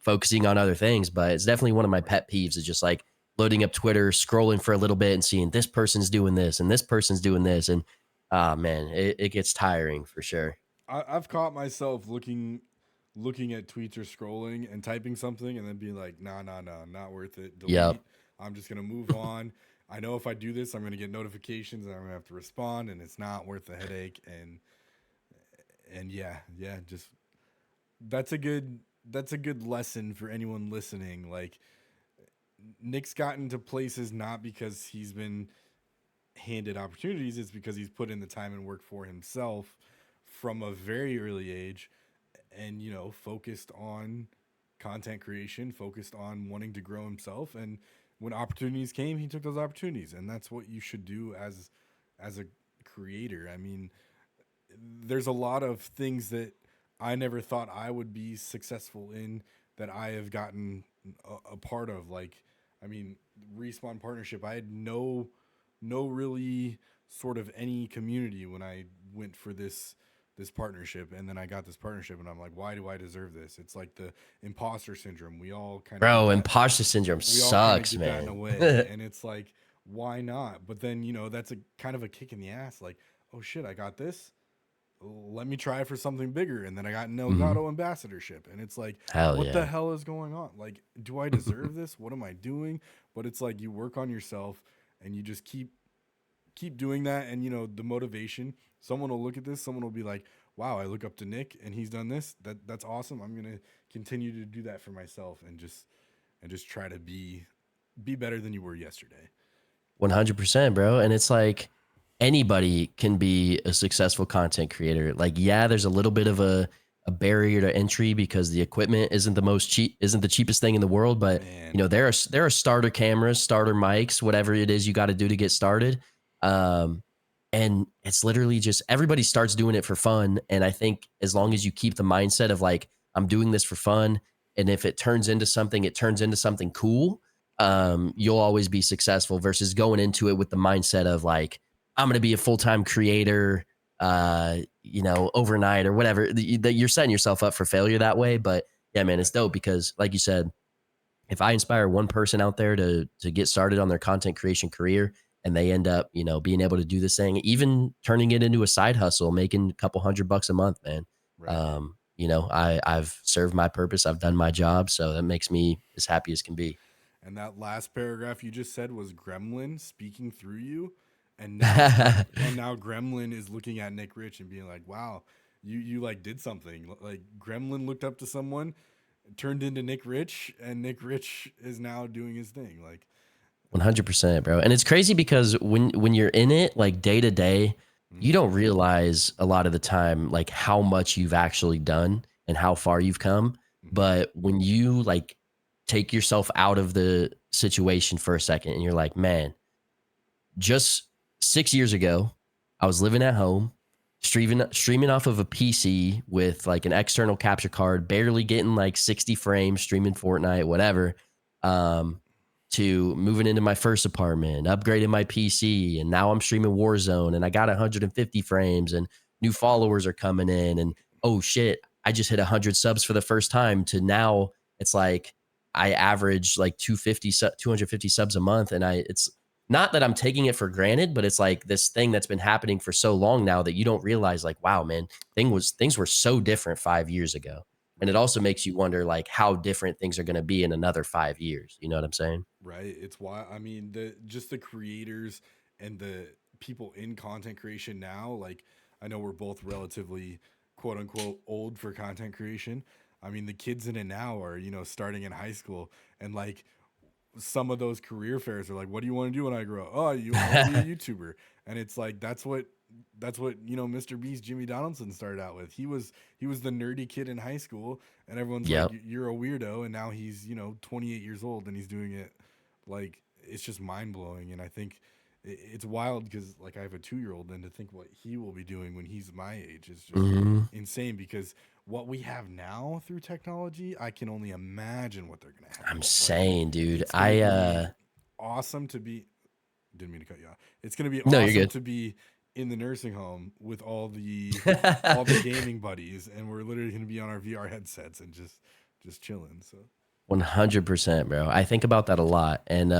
focusing on other things. But it's definitely one of my Right. pet peeves is just like loading up Twitter, scrolling for a little bit and seeing this person's doing this and this person's doing this. And man, it gets tiring for sure. I've caught myself looking at tweets or scrolling and typing something and then being like, nah, not worth it. Yep. Delete. I'm just gonna move on. I know if I do this, I'm gonna get notifications and I'm gonna have to respond, and it's not worth the headache. And yeah, just that's a good lesson for anyone listening. Like Nick's gotten to places not because he's been handed opportunities, it's because he's put in the time and work for himself from a very early age, and focused on content creation, focused on wanting to grow himself, and when opportunities came, he took those opportunities, and that's what you should do as a creator. I mean, there's a lot of things that I never thought I would be successful in that I have gotten a part of. Like, I mean, Respawn partnership. I had no really sort of any community when I went for this partnership, and then I got this partnership, and I'm like, why do I deserve this? It's like the imposter syndrome. We all kind of get Bro, that. imposter syndrome We all kind of sucks, get that in a man. way, and it's like, why not? But then that's a kind of a kick in the ass. Like, oh shit, I got this, let me try for something bigger, and then I got an Mhm. Elgato ambassadorship, and it's like, Hell what the yeah. hell is going on? Like, do I deserve this? What am I doing? But it's like you work on yourself, and you just keep doing that, and the motivation. Someone will look at this. Someone will be like, "Wow, I look up to Nick, and he's done this. That's awesome. I'm gonna continue to do that for myself, and just try to be better than you were yesterday." 100%, bro. And it's like anybody can be a successful content creator. Like, yeah, there's a little bit of a barrier to entry because the equipment isn't the cheapest thing in the world. But Man, there are starter cameras, starter mics, whatever it is you got to do to get started. Um, and it's literally just everybody starts doing it for fun. And I think as long as you keep the mindset of like, I'm doing this for fun, and if it turns into something, it turns into something cool, you'll always be successful versus going into it with the mindset of like, I'm going to be a full-time creator, overnight or whatever. That you're setting yourself up for failure that way. But yeah, man, it's right. dope because like you said, if I inspire one person out there to get started on their content creation career and they end up, being able to do this thing, even turning it into a side hustle, making a couple $100 a month, man. Right. I've served my purpose. I've done my job. So that makes me as happy as can be. And that last paragraph you just said was Gremlin speaking through you, and now Gremlin is looking at NickRich and being like, "Wow, you like did something." Like Gremlin looked up to someone, turned into NickRich, and NickRich is now doing his thing. Like, 100%, bro. And it's crazy because when you're in it like day to day, you mm, don't realize a lot of the time like how much you've actually done and how far you've come. mm-hmm, But when you like take yourself out of the situation for a second and you're like, man, just 6 years ago, I was living at home, streaming off of a PC with like an external capture card, barely getting like 60 frames, streaming Fortnite, whatever. Um, to moving into my first apartment, upgrading my PC, and now I'm streaming Warzone and I got 150 frames and new followers are coming in and oh shit, I just hit 100 subs for the first time to now it's like I average like 250 subs a month and it's not that I'm taking it for granted, but it's like this thing that's been happening for so long now that you don't realize like wow, man, things were so different 5 years ago. And it Right. also makes you wonder like how different things are going to be in another 5 years. You know what I'm saying? Right. It's why I mean the just the creators and the people in content creation now, like I know we're both relatively quote unquote old for content creation. I mean the kids in it now are, starting in high school and like some of those career fairs are like, what do you want to do when I grow up? Oh, I want to be a YouTuber. And it's like that's what Mr. Beast Jimmy Donaldson started out with. He was the nerdy kid in high school and everyone's like, Yep. you're a weirdo, and now he's 28 years old and he's doing it. Like it's just mind blowing, and I think it's wild because like I have a 2 year old, and to think what he will be doing when he's my age is just Mhm. insane. Because what we have now through technology, I can only imagine what they're gonna have. I'm Like saying, dude. it's gonna be awesome to be. Didn't mean to cut you off. It's gonna be No, you're awesome good. to be in the nursing home with all the gaming buddies, and we're literally gonna be on our VR headsets and just chilling. So 100%, bro. I think about that a lot. And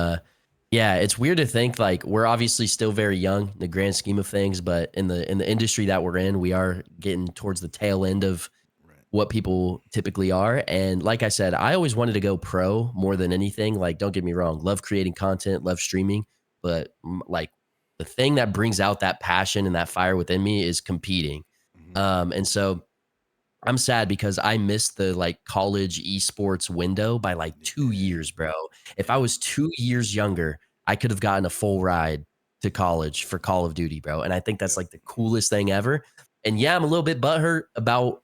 yeah, it's weird to think like we're obviously still very young in the grand scheme of things, but in the industry that we're in, we are getting towards the tail end of right. what people typically are. And like I said, I always wanted to go pro more than anything. Like, don't get me wrong, love creating content, love streaming, but like the thing that brings out that passion and that fire within me is competing. Mm-hmm. And so I'm sad because I missed the like college esports window by like 2 years, bro. If I Yeah. was 2 years younger, I could have gotten a full ride to college for Call of Duty, bro. And I think that's Yeah. like the coolest thing ever. And yeah, I'm a little bit butthurt about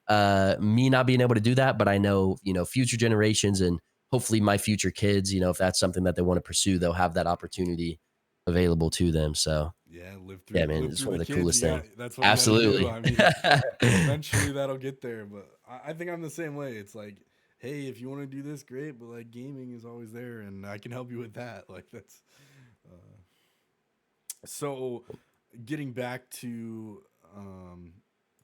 me not being able to do that, but I know, future generations and hopefully my future kids, if that's something that they want to pursue, they'll have that opportunity available to them. So Yeah, live yeah, through man, live it's through one the of the kids. coolest You got things. That's what you got to do. Absolutely. I mean, eventually that'll get there. But I think I'm the same way. It's like, hey, if you want to do this, great. But like, gaming is always there, and I can help you with that. Like that's so. Getting back to um,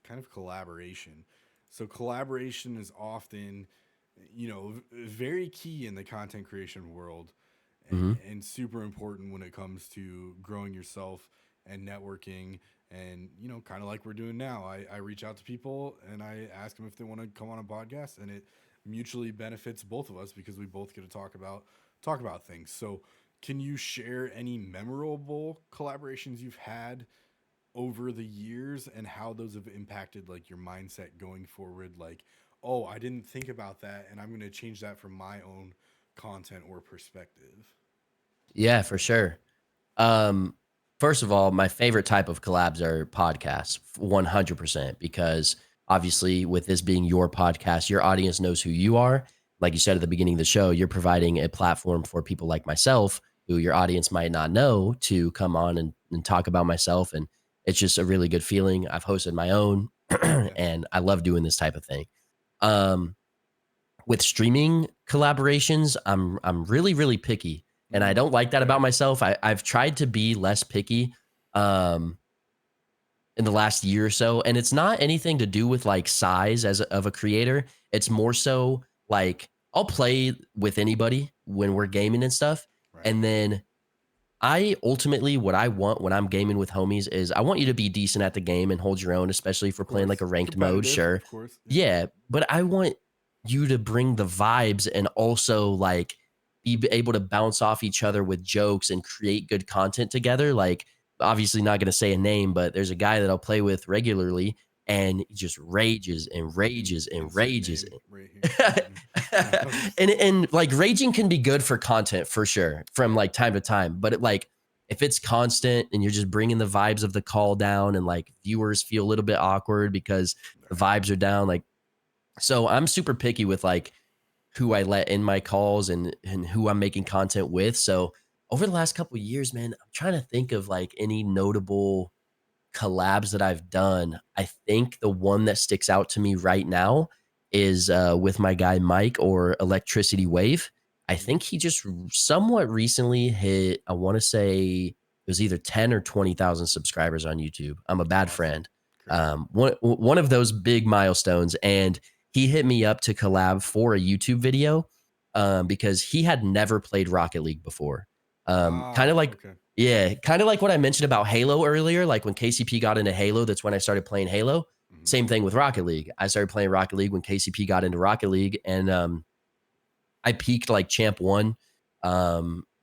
kind of collaboration. So collaboration is often, very key in the content creation world, Mhm. and super important when it comes to growing yourself and networking. And kind of like we're doing now, I reach out to people and I ask them if they want to come on a podcast, and it mutually benefits both of us because we both get to talk about things. So can you share any memorable collaborations you've had over the years and how those have impacted like your mindset going forward? Like, oh, I didn't think about that, and I'm going to change that from my own content or perspective. Yeah, for sure. Um, First of all, my favorite type of collabs are podcasts, 100%, because obviously, with this being your podcast, your audience knows who you are. Like you said at the beginning of the show, you're providing a platform for people like myself, who your audience might not know, to come on and talk about myself. And it's just a really good feeling. I've hosted my own, Yeah. and I love doing this type of thing. Um, with streaming collaborations, I'm really really picky, and I don't like that Okay. about myself. I've tried to be less picky um, in the last year or so, and it's not anything to do with like size of a creator. It's more so like I'll play with anybody when we're gaming and stuff, Right. and then I ultimately what I want when I'm gaming with homies is I want you to be decent at the game and hold your own, especially if Of we're playing like course. a ranked mode, Competitive, sure. of course. Yeah. Yeah, but I want you to bring the vibes and also like be able to bounce off each other with jokes and create good content together. Like obviously not going to say a name, but there's a guy that I'll play with regularly and he just rages and rages and Insert rages. name right here. No, I'm just And like raging can be good for content for sure from yeah. like time to time, but like if it's constant and you're just bringing the vibes of the call down and like viewers feel a little bit awkward because the Right. vibes are down, like so I'm super picky with like who I let in my calls and who I'm making content with. So over the last couple of years, man, I'm trying to think of like any notable collabs that I've done. I think the one that sticks out to me right now is with my guy Mike or Electricity Wave. I think he just somewhat recently hit, I want to say it was either 10 or 20,000 subscribers on YouTube. I'm a bad Awesome. friend. Crazy. One of those big milestones. And he hit me up to collab for a YouTube video because he had never played Rocket League before. Kind of like, Okay. yeah, kind of like what I mentioned about Halo earlier. Like when KCP got into Halo, that's when I started playing Halo. Hmm. Same thing with Rocket League. I started playing Rocket League when KCP got into Rocket League. And I peaked like champ one,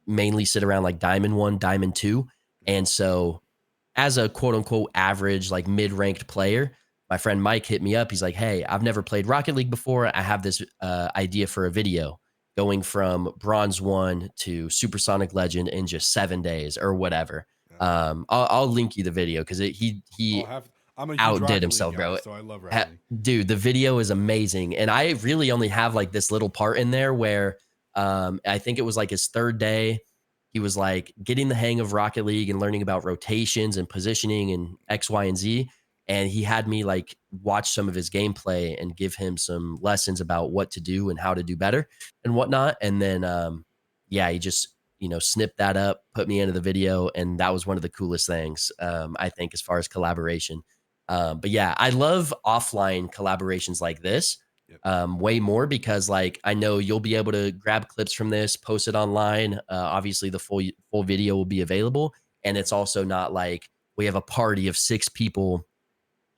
mainly sit around like diamond one, diamond two. Yep. And so as a quote unquote average, like mid ranked player, my friend Mike hit me up. He's like, hey, I've never played Rocket League before. I have this idea for a video going from bronze one to supersonic legend in just 7 days or whatever. Yep. I'll link you the video because I'll he have. I'm a huge outdid Rocket League himself, guy, bro. so I love Rocket League. Dude, the video is amazing. And I really only have like this little part in there where I think it was like his third day. He was like getting the hang of Rocket League and learning about rotations and positioning and X, Y, and Z. And he had me like watch some of his gameplay and give him some lessons about what to do and how to do better and whatnot. And then, yeah, he just, snipped that up, put me into the video. And that was one of the coolest things, I think, as far as collaboration. But yeah, I love offline collaborations like this Yep. way more because like I know you'll be able to grab clips from this, post it online. Obviously, the full video will be available, and Right. it's also not like we have a party of 6 people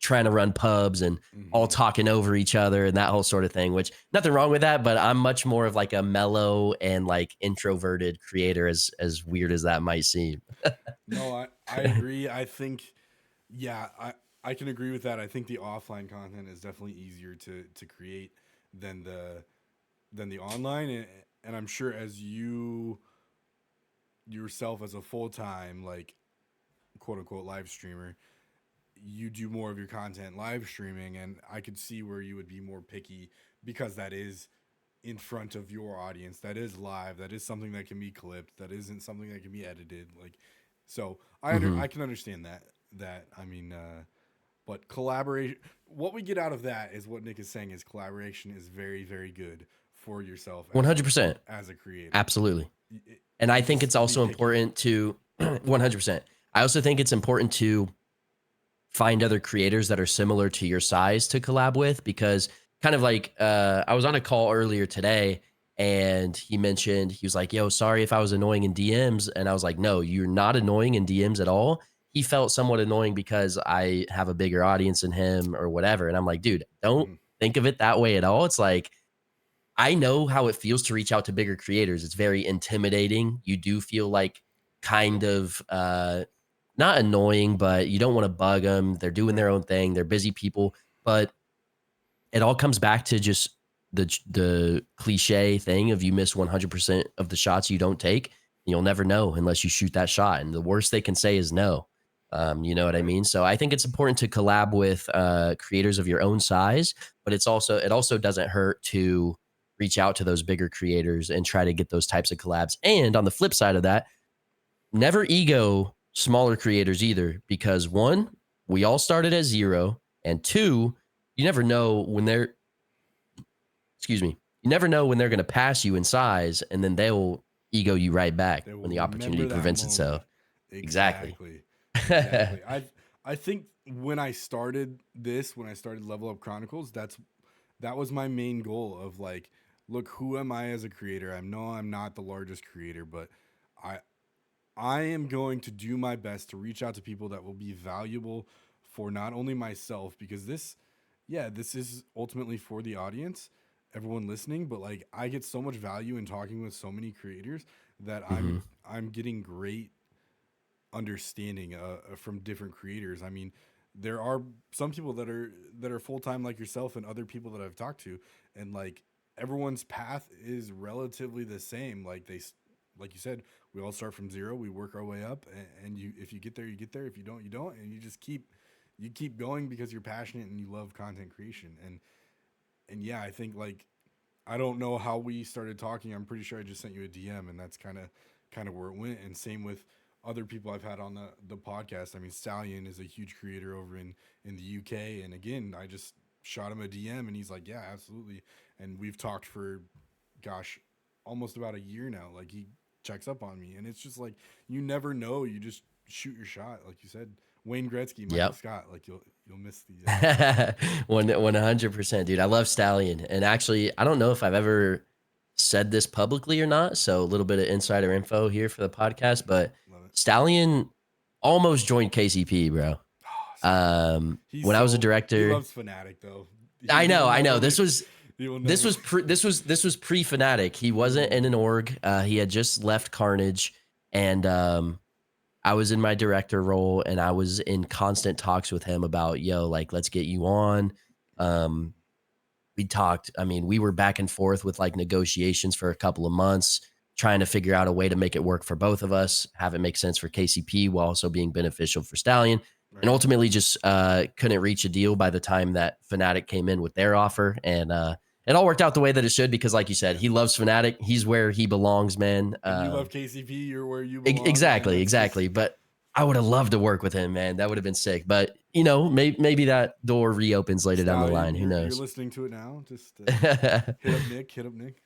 trying to run pubs and all Hmm. talking over each other and that whole sort of thing. Which nothing wrong with that, but I'm much more of like a mellow and like introverted creator, as weird as that might seem. No, I agree. I think, yeah, I can agree with that. I think the offline content is definitely easier to create than the online, and I'm sure as you yourself as a full time like quote unquote live streamer, you do more of your content live streaming, and I could see where you would be more picky because that is in front of your audience, that is live, that is something that can be clipped, that isn't something that can be edited. Like, so Hmm. I can understand that. I mean, but collaboration, what we get out of that is what Nick is saying is collaboration is very very good for yourself as a 100%. creator. Absolutely. And I You think just it's be also picky. important to 100%. I also think it's important to find other creators that are similar to your size to collab with because kind of like I was on a call earlier today and he mentioned he was like, "Yo, sorry if I was annoying in DMs." And I was like, "No, you're not annoying in DMs at all." He felt somewhat annoying because I have a bigger audience than him or whatever. And I'm like, "Dude, don't Hmm. think of it that way at all." It's like I know how it feels to reach out to bigger creators. It's very intimidating. You do feel like kind of not annoying, but you don't want to bug them. They're doing their Right. own thing. They're busy people, but it all comes back to just the cliche thing of you miss 100% of the shots you don't take. You'll never know unless you shoot that shot, and the worst they can say is no. You know what I Right. mean? So I think it's important to collab with creators of your own size, but it also doesn't hurt to reach out to those bigger creators and try to get those types of collabs. And on the flip side of that, never ego smaller creators either, because one, we all started at zero, and two, you never know when they're excuse me, you never know when they're going to pass you in size, and then they'll ego you right back They when will the opportunity remember that presents moment. itself. Exactly. Exactly. Exactly. I think when I started this, when I started Level Up Chronicles, that was my main goal of like, look, who am I as a creator? I know I'm not the largest creator, but I I am going to do my best to reach out to people that will be valuable for not only myself, because this, yeah, this is ultimately for the audience, everyone listening, but like I get so much value in talking with so many creators that Hmm. I'm getting great understanding from different creators. I mean, there are some people that are full time like yourself, and other people that I've talked to, and like everyone's path is relatively the same. Like like you said, we all start from zero. We work our way up, and you if you get there, you get there. If you don't, you don't, and you keep going because you're passionate and you love content creation. And yeah, I think like I don't know how we started talking. I'm pretty sure I just sent you a DM, and that's kind of where it went. And same with other people I've had on the podcast. I mean, Stallion is a huge creator over in the UK, and again, I just shot him a DM, and he's like, "Yeah, absolutely." And we've talked for, gosh, almost about a year now. Like he checks up on me, and it's just like you never know. You just shoot your shot, like you said. Wayne Gretzky, Michael Yep. Scott. Like you'll miss the. 100%, dude. I love Stallion. And actually, I don't know if I've ever said this publicly or not. So a little bit of insider info here for the podcast, but Love it. Stallion almost joined KCP, bro. Oh, Stallion. He's When I was a so he director, loves Fnatic though. He will I know. never This leave. was He will this never. was this was pre Fnatic. He wasn't in an org. He had just left Carnage, and I was in my director role, and I was in constant talks with him about, yo, like, let's get you on. Um, we talked. I mean, we were back and forth with like negotiations for a couple of months, trying to figure out a way to make it work for both of us, have it make sense for KCP while also being beneficial for Stallion. And Right. ultimately just couldn't reach a deal by the time that Fnatic came in with their offer. And it all worked out the way that it should, because like you said, he loves Fnatic. He's where he belongs, man. And you love KCP. You're where you belong. And it's Exactly. just, But I would have loved to work with him, man. That would have been sick. But maybe that door reopens later down the Stallion, line. Who you're knows? listening to it now. Just hit up Nick. Hit up Nick.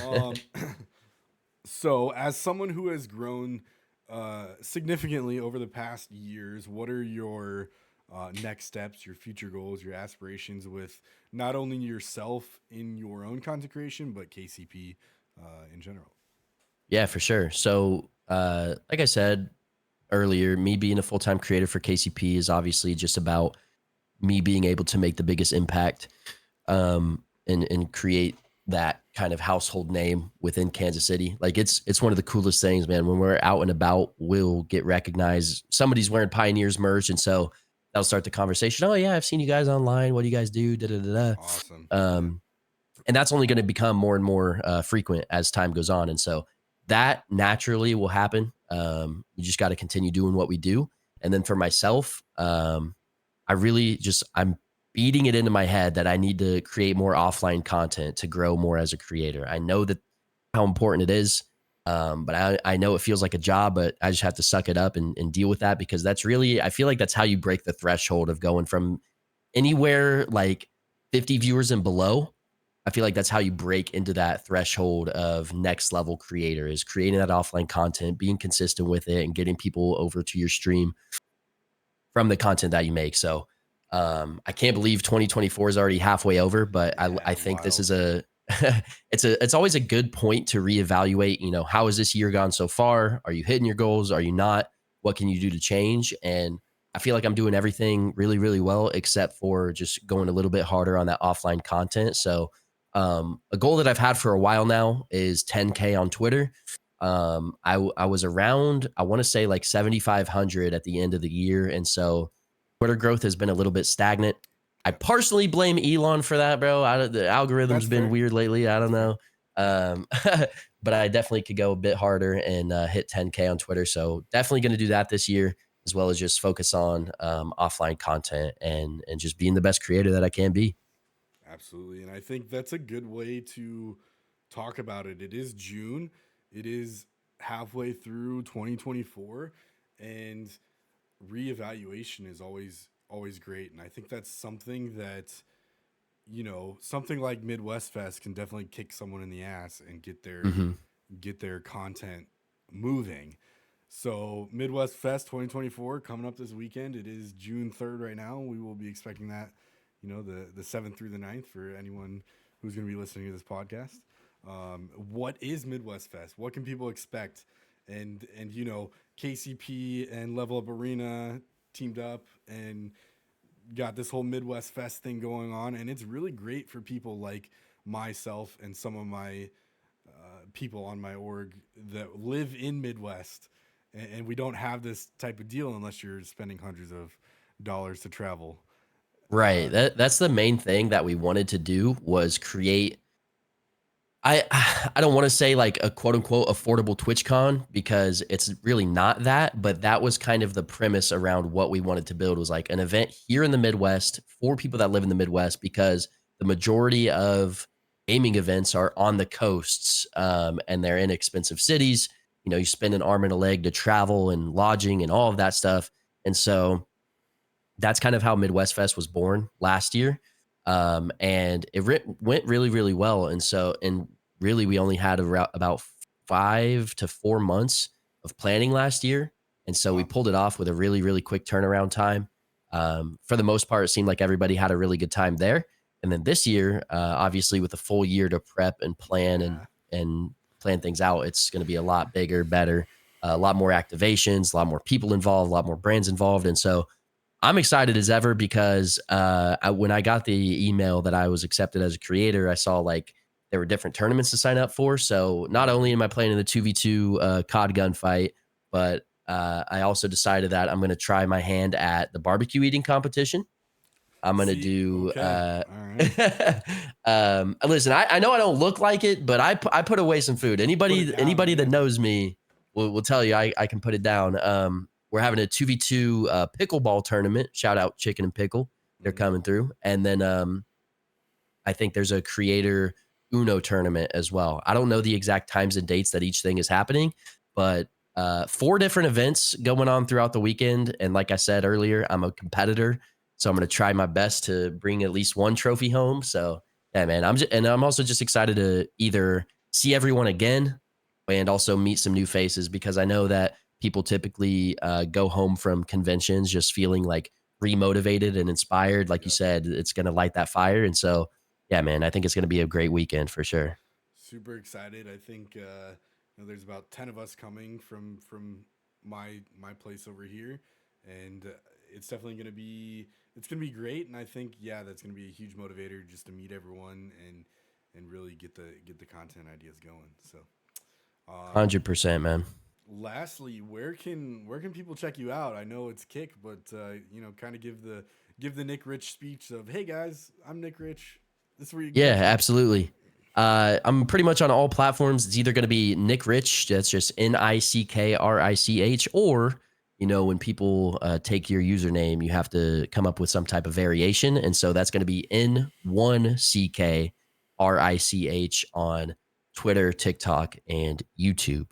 Um, so, as someone who has grown significantly over the past years, what are your next steps, your future goals, your aspirations with not only yourself in your own content creation, but KCP in general? Yeah, for sure. So, like I said earlier, me being a full time creator for KCP is obviously just about me being able to make the biggest impact, and create that kind of household name within Kansas City. Like it's one of the coolest things, man. When we're out and about, we'll get recognized. Somebody's wearing Pioneers merch, and so that'll start the conversation. Oh yeah, I've seen you guys online. What do you guys do? Da da da Awesome. da. And that's only going to become more and more frequent as time goes on, and so that naturally will happen. We just got to continue doing what we do, and then for myself, I really just I'm beating it into my head that I need to create more offline content to grow more as a creator. I know that how important it is, but I know it feels like a job, but I just have to suck it up and deal with that, because that's really, I feel like that's how you break the threshold of going from anywhere like 50 viewers and below. I feel like that's how you break into that threshold of next level creator, is creating that offline content, being consistent with it, and getting people over to your stream from the content that you make. So I can't believe 2024 is already halfway over, but I Yeah, think this wild. is a it's always a good point to reevaluate. How has this year gone so far? Are you hitting your goals? Are you not? What can you do to change? And I feel like I'm doing everything really, really well, except for just going a little bit harder on that offline content. So a goal that I've had for a while now is 10K on Twitter. I was around, I want to say like 7,500 at the end of the year. And so Twitter growth has been a little bit stagnant. I Yep. partially blame Elon for that, bro. The algorithm's That's been fair. weird lately. I don't That's fair. know. Um, but I definitely could go a bit harder and hit 10K on Twitter. So definitely going to do that this year, as well as just focus on offline content and just being the best creator that I can be. Absolutely. And I think that's a good way to talk about it. It is June. It is halfway through 2024, and reevaluation is always great. And I think that's something that, something like Midwest Fest can definitely kick someone in the ass and Mm-hmm. get their content moving. So Midwest Fest 2024 coming up this weekend. It is June 3rd right now. We will be expecting that, the 7th through the 9th for anyone who's going to be listening to this podcast. What is Midwest Fest? What can people expect? And KCP and Level Up Arena teamed up and got this whole Midwest Fest thing going on, and it's really great for people like myself and some of my people on my org that live in Midwest, and we don't have this type of deal unless you're spending hundreds of dollars to travel. Right. That's the main thing that we wanted to do, was create, I I don't want to say like a quote unquote affordable TwitchCon, because it's really not that, but that was kind of the premise around what we wanted to build, was like an event here in the Midwest for people that live in the Midwest, because the majority of gaming events are on the coasts, and they're in expensive cities. You spend an arm and a leg to travel and lodging and all of that stuff. And so that's kind of how Midwest Fest was born last year. And it went really, really well. And so, and really we only had about 5 to 4 months of planning last year, and so we Wow. pulled it off with a really, really quick turnaround time. For the most part, it seemed like everybody had a really good time there. And then this year, obviously, with a full year to prep and plan Yeah. and plan things out, it's going to be a lot bigger, better, a lot more activations, a lot more people involved, a lot more brands involved, and so I'm excited as ever because when I got the email that I was accepted as a creator, I saw like there were different tournaments to sign up for. So not only am I playing in the 2v2 COD gunfight, but I also decided that I'm going to try my hand at the barbecue eating competition. I'm going to See, do. okay. All right. Listen, I know I don't look like it, but I put away some food. Put it down, Anybody that man. knows me will tell you I can put it down. We're having a 2v2 pickleball tournament. Shout out Chicken and Pickle. They're Mhm. coming through. And then I think there's a creator Uno tournament as well. I don't know the exact times and dates that each thing is happening, but 4 different events going on throughout the weekend. And like I said earlier, I'm a competitor, so I'm going to try my best to bring at least one trophy home. So yeah, man, I'm also just excited to either see everyone again and also meet some new faces because I know that people typically go home from conventions just feeling like remotivated and inspired. Like you Yep. said, it's going to light that fire. And so yeah, man, I think it's going to be a great weekend for sure. Super excited. I think there's about 10 of us coming from my place over here, and it's definitely gonna be great. And I think that's gonna be a huge motivator just to meet everyone and really get the content ideas going. So, um, 100%, man. lastly, where can people check you out? I know it's Kick, but kind of give the Nick Rich speech of, hey guys, I'm Nick Rich. This is where you can Yeah, catch me. absolutely. I'm pretty much on all platforms. It's either going to be NickRich, that's just NickRich, or when people take your username, you have to come up with some type of variation, and so that's going to be N1CKRICH on Twitter, TikTok, and YouTube.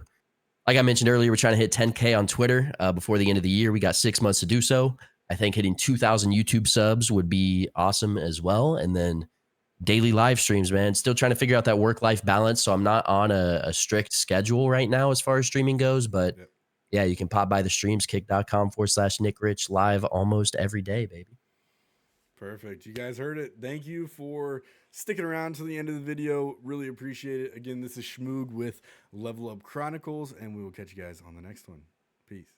Like I mentioned earlier, we're trying to hit 10K on Twitter before the end of the year. We got 6 months to do so. I think hitting 2,000 YouTube subs would be awesome as well, and then daily live streams, man. Still trying to figure out that work life balance. So I'm not on a strict schedule right now as far as streaming goes. But Yep. yeah, you can pop by the streams, kick.com/NickRich live almost every day, baby. Perfect. You guys heard it. Thank you for sticking around to the end of the video. Really appreciate it. Again, this is Schmoog with Level Up Chronicles, and we will catch you guys on the next one. Peace.